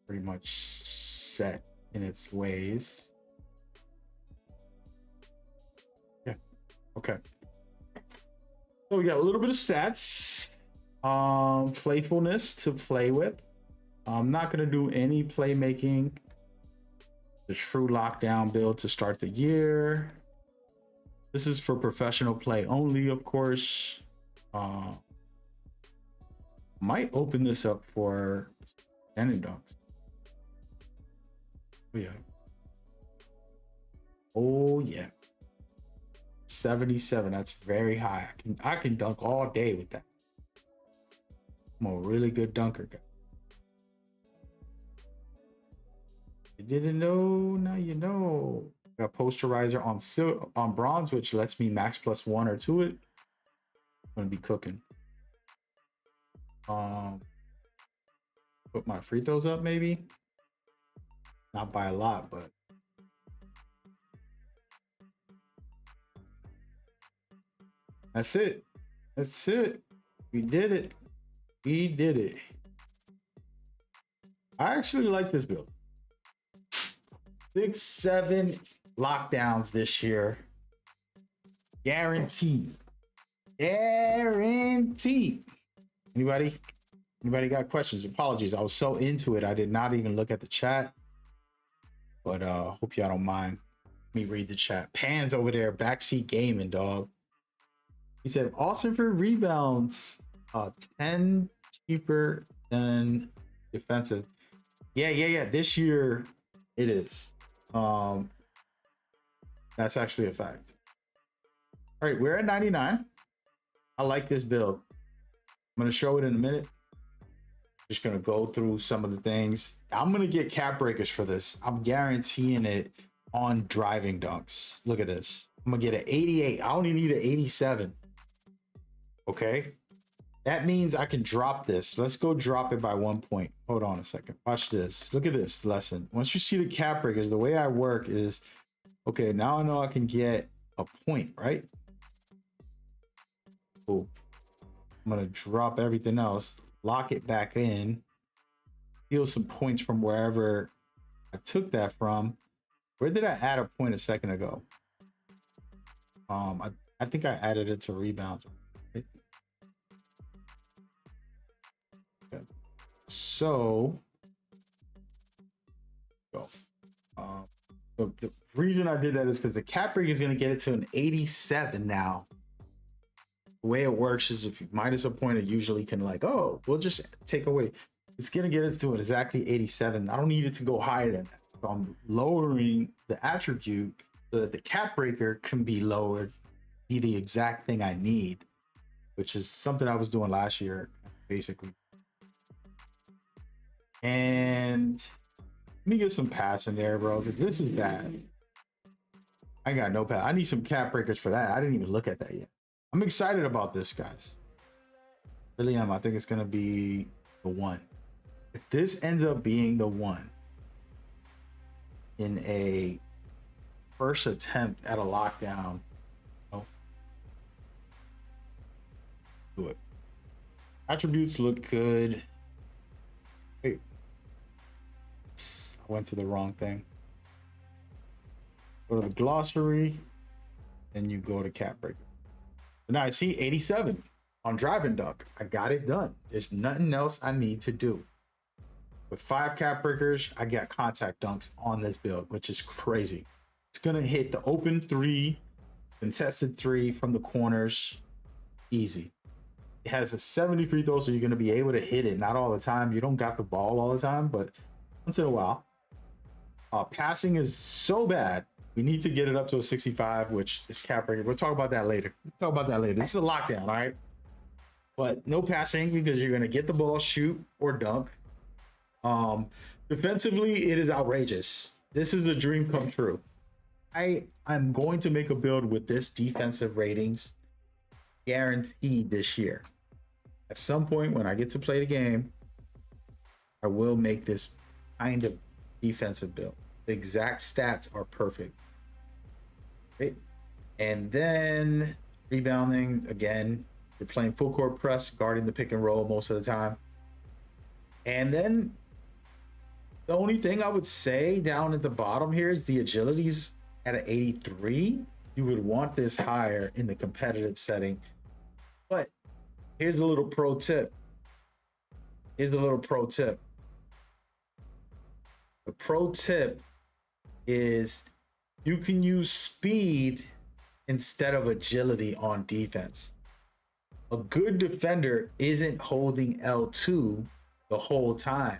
Pretty much set in its ways. Yeah. Okay. So we got a little bit of stats. Playfulness to play with. I'm not gonna do any playmaking. The true lockdown build to start the year. This is for professional play only, of course. Might open this up for standing dunks. Oh yeah. Oh yeah. 77. That's very high. I can dunk all day with that. I'm a really good dunker, guy. You didn't know, now you know. Got posterizer on bronze, which lets me max +1 or 2 it. I'm gonna be cooking. Put my free throws up, maybe. Not by a lot, but that's it. That's it. We did it. We did it. I actually like this build. 6, 7 lockdowns this year. Guaranteed. Guaranteed. Anybody got questions? Apologies. I was so into it. I did not even look at the chat. But hope y'all don't mind. Let me read the chat. Pan's over there, backseat gaming, dog. He said, Austin for rebounds, 10 cheaper than defensive. Yeah. This year it is. That's actually a fact. All right, we're at 99. I like this build. I'm gonna show it in a minute. Just gonna go through some of the things. I'm gonna get cap breakers for this. I'm guaranteeing it on driving dunks. Look at this. I'm gonna get an 88. I only need an 87. Okay. That means I can drop this. Let's go drop it by 1 point. Hold on a second. Watch this. Look at this lesson. Once you see the cap breakers, the way I work is, okay, now I know I can get a point, right? Cool. I'm gonna drop everything else, lock it back in, steal some points from wherever I took that from. Where did I add a point a second ago? I think I added it to rebounds. Right? Okay. So the reason I did that is because the cap break is going to get it to an 87 now. The way it works is if you minus a point, it usually can like, oh, we'll just take away. It's going to get it to exactly 87. I don't need it to go higher than that. So I'm lowering the attribute so that the cap breaker can be lowered, be the exact thing I need, which is something I was doing last year, basically. And let me get some pass in there, bro, because this is bad. I got no pass. I need some cap breakers for that. I didn't even look at that yet. I'm excited about this, guys. Really am. I think it's going to be the one. If this ends up being the one in a first attempt at a lockdown, do it. Attributes look good. Wait. I went to the wrong thing. Go to the glossary, and you go to cap breaker. Now I see 87 on driving dunk. I got it done. There's nothing else I need to do. With 5 cap breakers, I got contact dunks on this build, which is crazy. It's gonna hit the open 3, contested 3 from the corners, easy. It has a 70 free throw, so you're gonna be able to hit it. Not all the time. You don't got the ball all the time, but once in a while. Passing is so bad. We need to get it up to a 65, which is cap breaker. We'll talk about that later. This is a lockdown, all right? But no passing because you're going to get the ball, shoot, or dunk. Defensively, it is outrageous. This is a dream come true. I'm going to make a build with this defensive ratings guaranteed this year. At some point when I get to play the game, I will make this kind of defensive build. The exact stats are perfect. Right? And then rebounding, again, you're playing full court press, guarding the pick and roll most of the time. And then the only thing I would say down at the bottom here is the agility's at an 83. You would want this higher in the competitive setting. But here's a little pro tip. The pro tip is you can use speed instead of agility on defense. A good defender isn't holding L2 the whole time.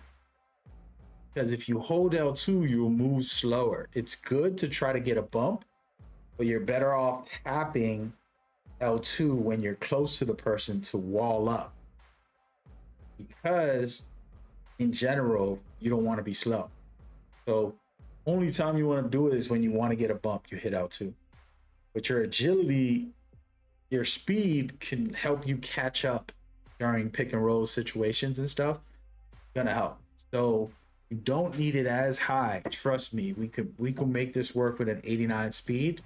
Because if you hold L2, you'll move slower. It's good to try to get a bump, but you're better off tapping L2 when you're close to the person to wall up. Because in general, you don't want to be slow. So only time you want to do it is when you want to get a bump, you hit L2. But your agility, your speed can help you catch up during pick and roll situations and stuff. Gonna help. So you don't need it as high. Trust me, we could make this work with an 89 speed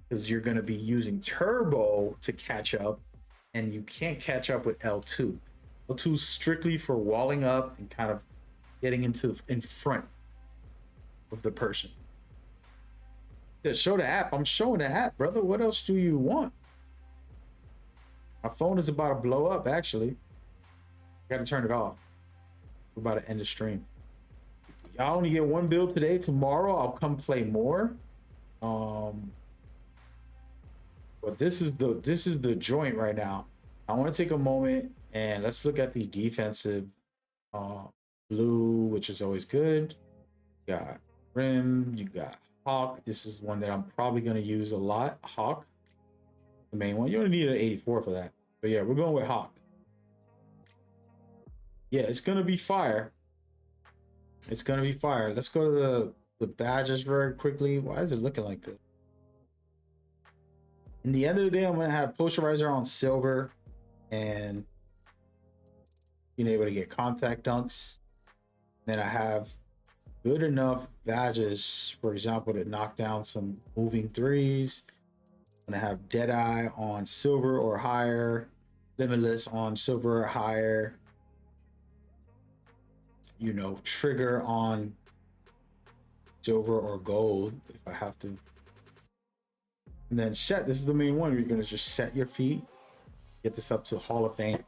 because you're gonna be using turbo to catch up, and you can't catch up with L2. L2 is strictly for walling up and kind of getting in front of the person. Yeah, show the app. I'm showing the app, brother. What else do you want? My phone is about to blow up, actually. I gotta turn it off. We're about to end the stream. Y'all only get one build today. Tomorrow I'll come play more. But this is the joint right now. I want to take a moment and let's look at the defensive blue, which is always good. You got Rim, you got Hawk. This is one that I'm probably going to use a lot. Hawk, the main one. You don't need an 84 for that. But yeah, we're going with Hawk. Yeah, it's going to be fire. It's going to be fire. Let's go to the badges very quickly. Why is it looking like this? In the end of the day, I'm going to have Posterizer on silver and being able to get contact dunks. Then I have good enough badges, for example, to knock down some moving threes. I'm going to have Deadeye on silver or higher, Limitless on silver or higher, you know, Trigger on silver or gold if I have to. And then set, this is the main one. You're going to just set your feet, get this up to Hall of Fame.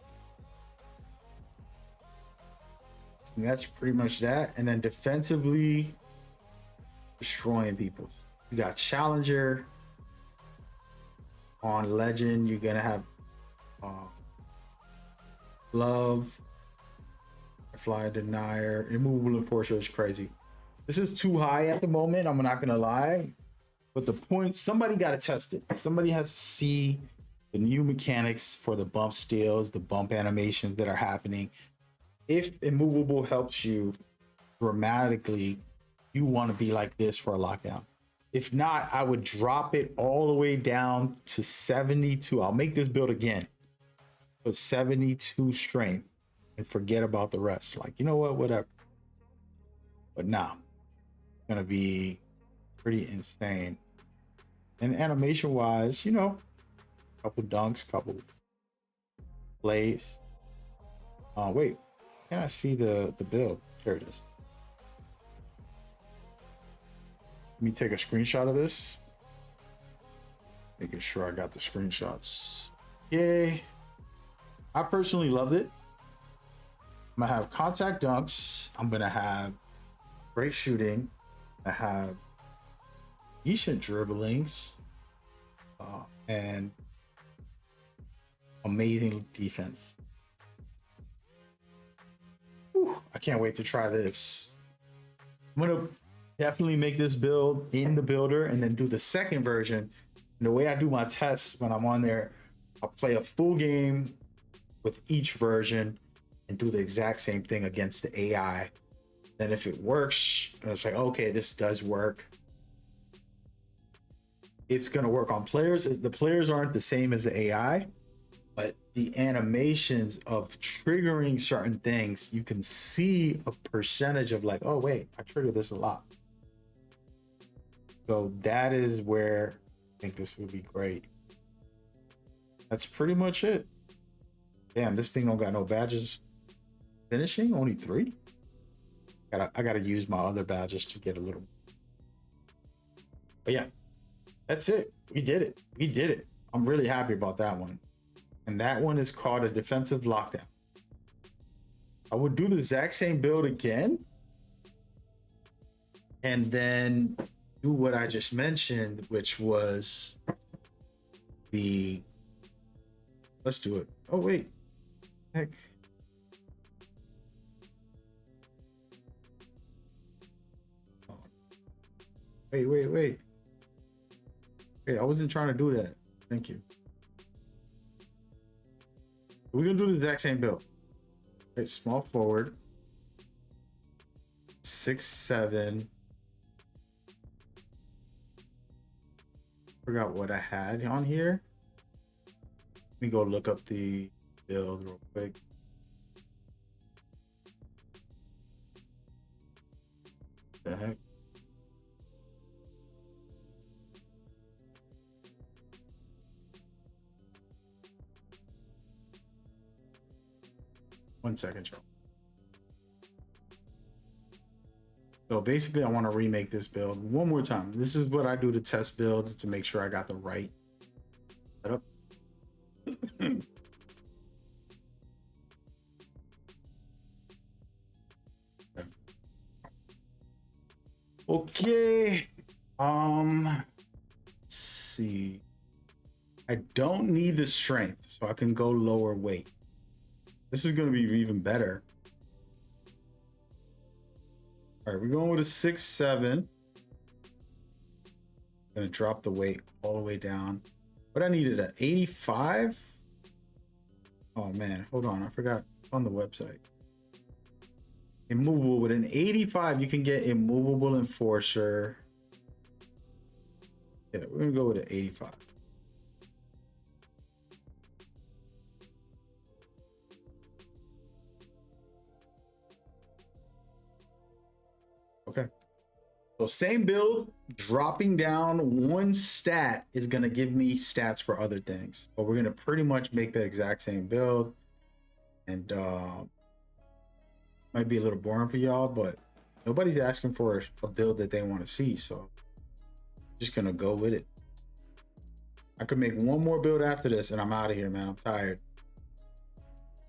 And that's pretty much that. And then defensively, destroying people. You got Challenger on Legend. You're going to have Love, Fly Denier, Immovable Enforcer is crazy. This is too high at the moment. I'm not going to lie. But the point, somebody got to test it. Somebody has to see the new mechanics for the bump steals, the bump animations that are happening. If Immovable helps you dramatically, you want to be like this for a lockdown. If not, I would drop it all the way down to 72. I'll make this build again. But 72 strength and forget about the rest. Like, you know what, whatever. But now, it's going to be pretty insane. And animation wise, you know, couple dunks, couple plays. Wait, can I see the build? There it is. Let me take a screenshot of this. Making sure I got the screenshots. Yay. I personally loved it. I'm gonna have contact dunks. I'm gonna have great shooting. I have decent dribblings and amazing defense. Whew, I can't wait to try this. I'm gonna definitely make this build in the builder and then do the second version. And the way I do my tests when I'm on there, I'll play a full game with each version and do the exact same thing against the AI. Then if it works, and it's like, okay, this does work, it's going to work on players. The players aren't the same as the AI, but the animations of triggering certain things, you can see a percentage of like, oh wait, I trigger this a lot. So that is where I think this would be great. That's pretty much it. Damn, this thing don't got no badges. Finishing, only 3. I gotta use my other badges to get a little. But yeah, that's it. We did it. We did it. I'm really happy about that one. And that one is called a defensive lockdown. I would do the exact same build again. And then do what I just mentioned, which was the, let's do it. Oh, wait. Heck. Wait. Hey, I wasn't trying to do that. Thank you. We're gonna do the exact same build. Okay, small forward. 6'7". Forgot what I had on here. Let me go look up the build real quick. The heck? One second, Charles. So basically, I want to remake this build one more time. This is what I do to test builds to make sure I got the right setup. Okay. Let's see. I don't need the strength, so I can go lower weight. This is going to be even better. All right, we're going with a 6'7". Gonna drop the weight all the way down. But I needed an 85. Oh man, hold on, I forgot. It's on the website. Immovable with an 85, you can get immovable enforcer. Yeah, we're gonna go with an 85. Okay. So same build, dropping down one stat is gonna give me stats for other things. But we're gonna pretty much make the exact same build. And might be a little boring for y'all, but nobody's asking for a build that they want to see, so I'm just gonna go with it. I could make one more build after this and I'm out of here, man. I'm tired.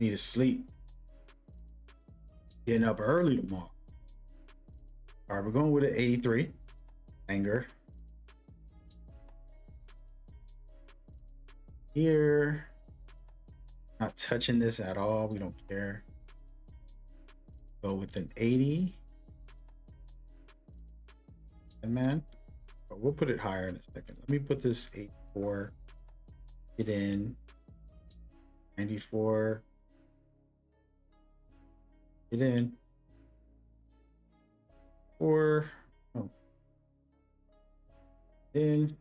Need to sleep. Getting up early tomorrow. All right, we're going with an 83. Anger. Here. Not touching this at all. We don't care. Go with an 80. And man, but we'll put it higher in a second. Let me put this 84. Get in. 94. Get in. Or oh. In.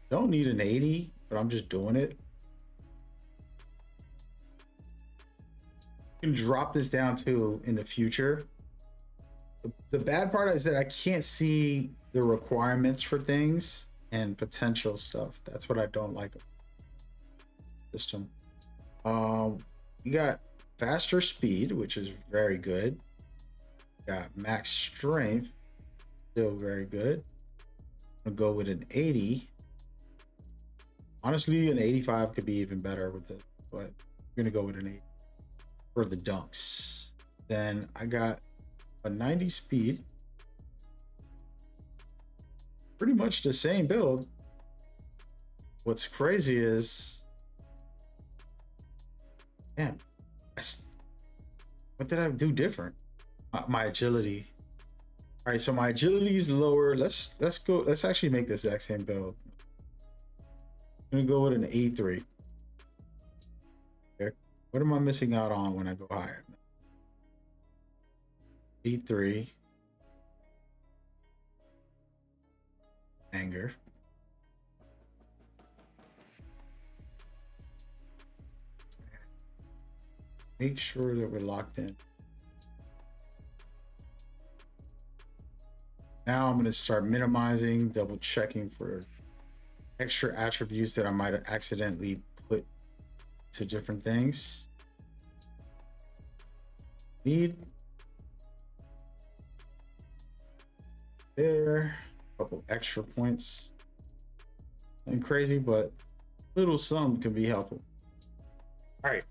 Don't need an 80, but I'm just doing it. You can drop this down too in the future. The bad part is that I can't see the requirements for things and potential stuff. That's what I don't like about the system. You got faster speed, which is very good. Got max strength, still very good. I'm gonna go with an 80. Honestly, an 85 could be even better with it, but I'm gonna go with an 80 for the dunks. Then I got a 90 speed. Pretty much the same build. What's crazy is, man, what did I do different? My agility. All right, so my agility is lower. Let's go. Let's actually make this exact same build. I'm gonna go with an 83. Okay. What am I missing out on when I go higher? 83. Anger. Make sure that we're locked in. Now I'm going to start minimizing, double checking for extra attributes that I might have accidentally put to different things. Need there, a couple extra points. Nothing crazy, but little some can be helpful. All right.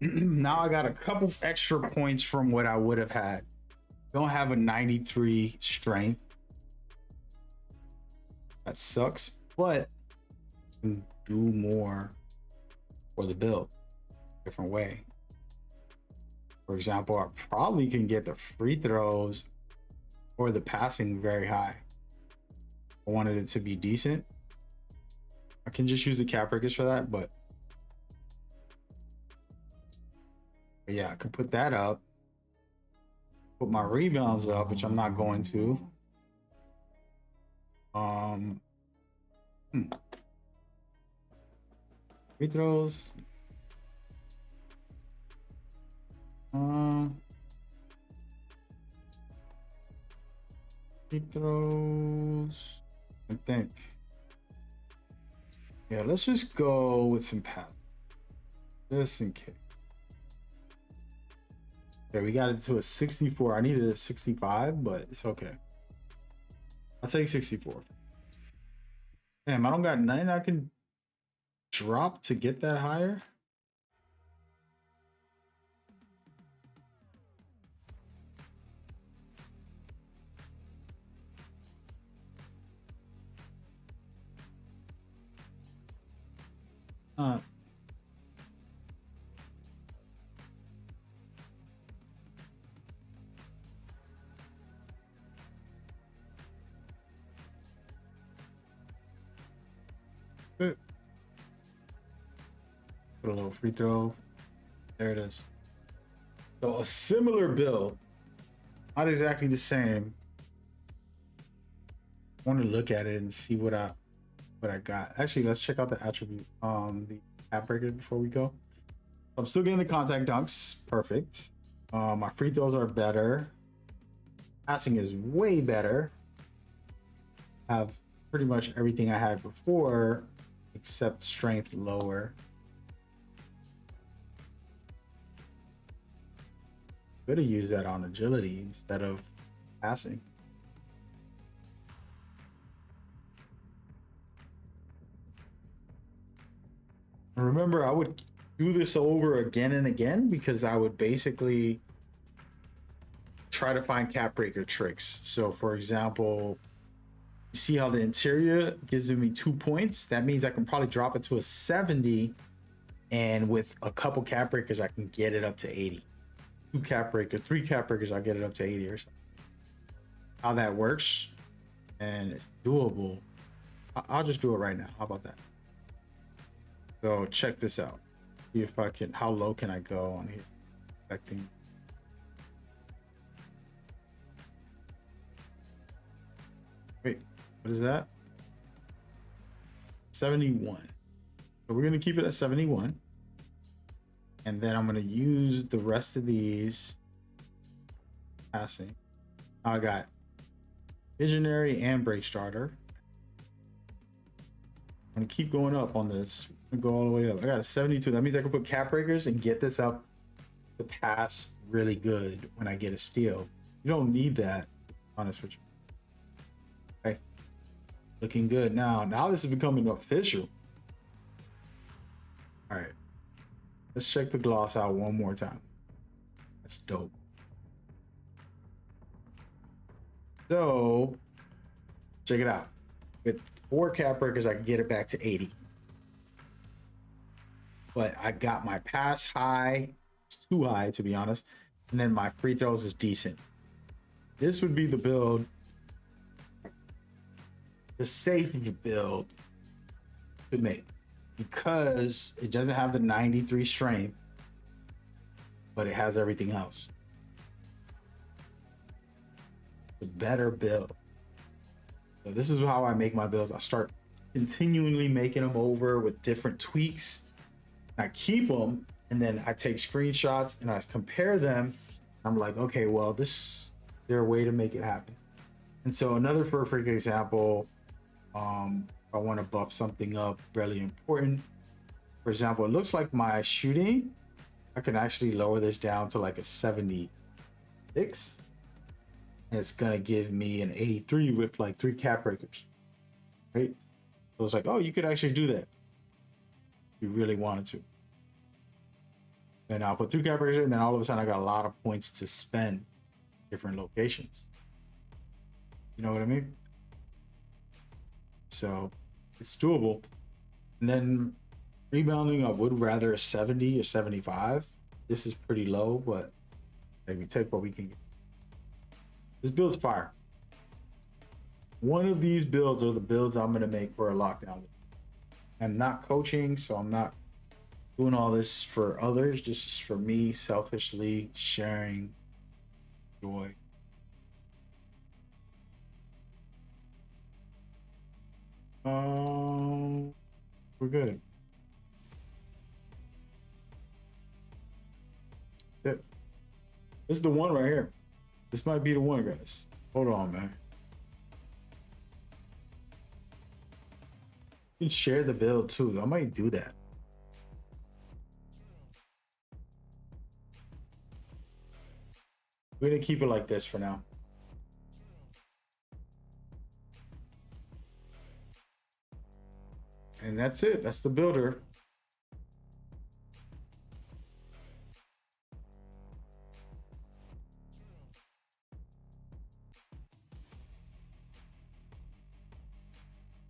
Now I got a couple extra points from what I would have had. Don't have a 93 strength. That sucks, but can do more for the build, different way. For example, I probably can get the free throws or the passing very high. I wanted it to be decent. I can just use the cap breakers for that, but yeah, I can put that up. Put my rebounds up, which I'm not going to. Free throws. Free throws. I think. Yeah, let's just go with some pass. Just in case. Okay, we got it to a 64. I needed a 65, but it's okay. I'll take 64. Damn, I don't got nothing I can drop to get that higher. Uh, Put a little free throw. There it is. So a similar build, not exactly the same. I want to look at it and see what I got. Actually, let's check out the attribute, the app breaker before we go. I'm still getting the contact dunks, perfect. My free throws are better. Passing is way better. Have pretty much everything I had before, except strength lower. Could have used that on agility instead of passing. Remember, I would do this over again and again because I would basically try to find cap breaker tricks. So for example, you see how the interior gives me 2 points? That means I can probably drop it to a 70, and with a couple cap breakers, I can get it up to 80. 2 cap breakers, 3 cap breakers, I'll get it up to 80 or something. How that works, and it's doable. I'll just do it right now. How about that? So check this out. See if I can, how low can I go on here? Affecting. Wait, what is that? 71. So we're gonna keep it at 71. And then I'm gonna use the rest of these passing. I got visionary and break starter. I'm gonna keep going up on this. I'm gonna go all the way up. I got a 72. That means I can put cap breakers and get this up to pass really good when I get a steal. You don't need that, to be honest with you. Okay. Looking good now. Now this is becoming official. All right. Let's check the gloss out one more time. That's dope. So check it out. With 4 cap breakers, I can get it back to 80. But I got my pass high. It's too high, to be honest. And then my free throws is decent. This would be the build, the safe build to make, because it doesn't have the 93 strength, but it has everything else. It's a better build. So this is how I make my builds. I start continually making them over with different tweaks. I keep them, and then I take screenshots and I compare them. I'm like, okay, well, is there a way to make it happen? And so another perfect example, I want to buff something up really important. For example, it looks like my shooting, I can actually lower this down to like a 76. And it's gonna give me an 83 with like 3 cap breakers, right? So it's like, oh, you could actually do that if you really wanted to. Then I'll put 2 cap breakers in, and then all of a sudden I got a lot of points to spend different locations. You know what I mean? So it's doable. And then rebounding, I would rather a 70 or 75. This is pretty low, but like, we take what we can get. This build's fire. One of these builds are the builds I'm gonna make for a lockdown. I'm not coaching, so I'm not doing all this for others, just for me, selfishly sharing joy. We're good. Yep. This is the one right here. This might be the one, guys. Hold on, man. You can share the build too. I might do that. We're gonna keep it like this for now. And that's it. That's the builder.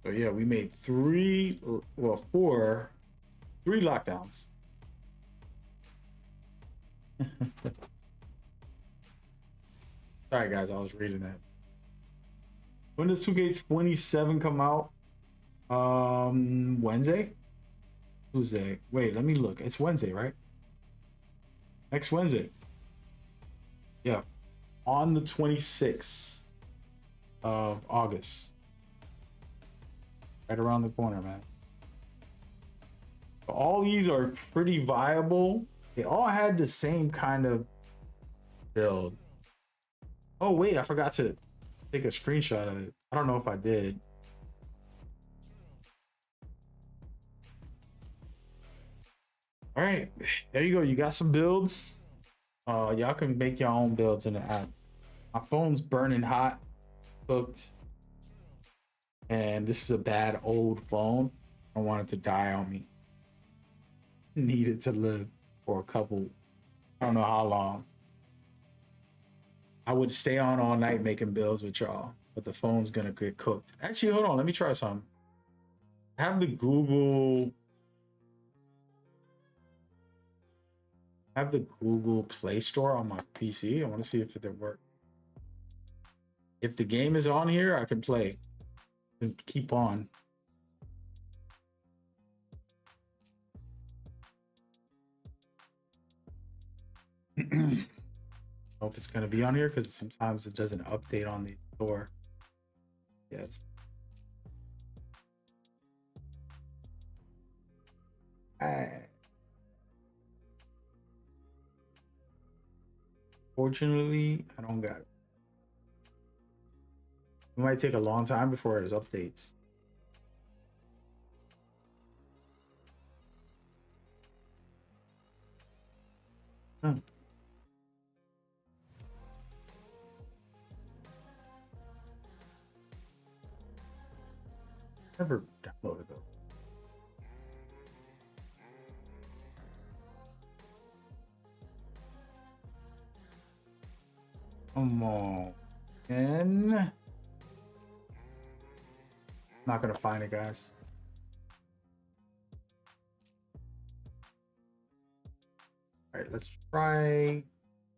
So yeah, we made three lockdowns. Sorry guys, I was reading that. When does 2K27 come out? Wednesday? Tuesday. Wait, let me look. It's Wednesday, right? Next Wednesday. Yeah. On the 26th of August. Right around the corner, man. All these are pretty viable. They all had the same kind of build. Oh, wait, I forgot to take a screenshot of it. I don't know if I did. All right, there you go. You got some builds. Y'all can make your own builds in the app. My phone's burning hot, cooked. And this is a bad old phone. I don't want it to die on me. Need it to live for a couple, I don't know how long. I would stay on all night making builds with y'all, but the phone's gonna get cooked. Actually, hold on, let me try something. I have the Google Play Store on my PC. I want to see if it works. If the game is on here, I can play and keep on. Hope it's gonna be on here because sometimes it doesn't update on the store. Yes. Fortunately, I don't got it. It might take a long time before it updates. Huh. Never downloaded though. Come on. And not gonna find it, guys. All right, let's try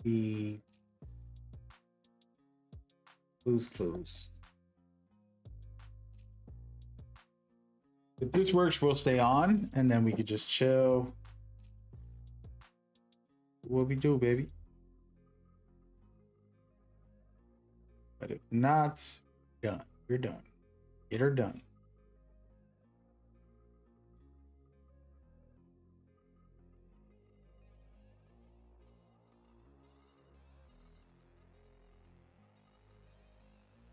the Clues. If this works, we'll stay on, and then we could just chill. What we do, baby. But if not, done. We're done. Get her done.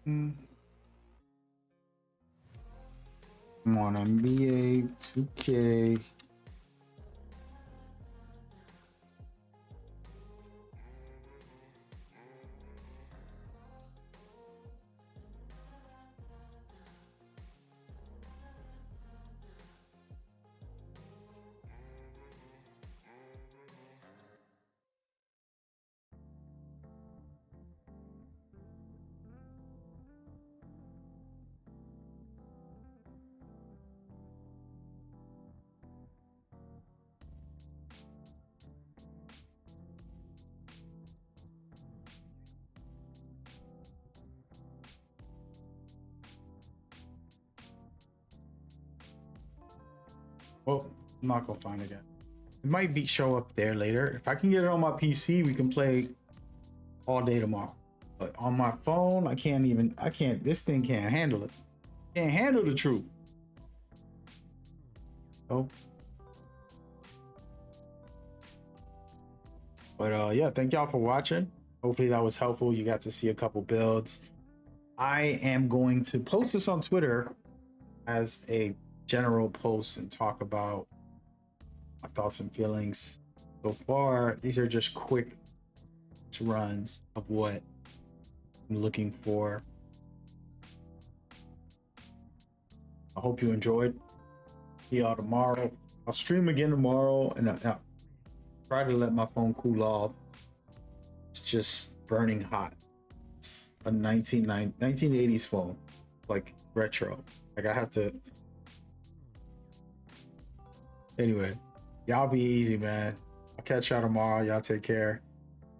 Come on, NBA 2K. Well, I'm not gonna find it yet. It might be show up there later. If I can get it on my PC, we can play all day tomorrow. But on my phone, I can't, this thing can't handle it. Can't handle the truth. Oh. But yeah, thank y'all for watching. Hopefully that was helpful. You got to see a couple builds. I am going to post this on Twitter as a general post and talk about my thoughts and feelings. So far, these are just quick runs of what I'm looking for. I hope you enjoyed. See y'all tomorrow. I'll stream again tomorrow, and I'll try to let my phone cool off. It's just burning hot. It's a 1980s phone, like retro. Like I have to. Anyway, y'all be easy, man. I'll catch y'all tomorrow. Y'all take care.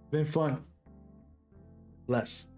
Been fun. Blessed.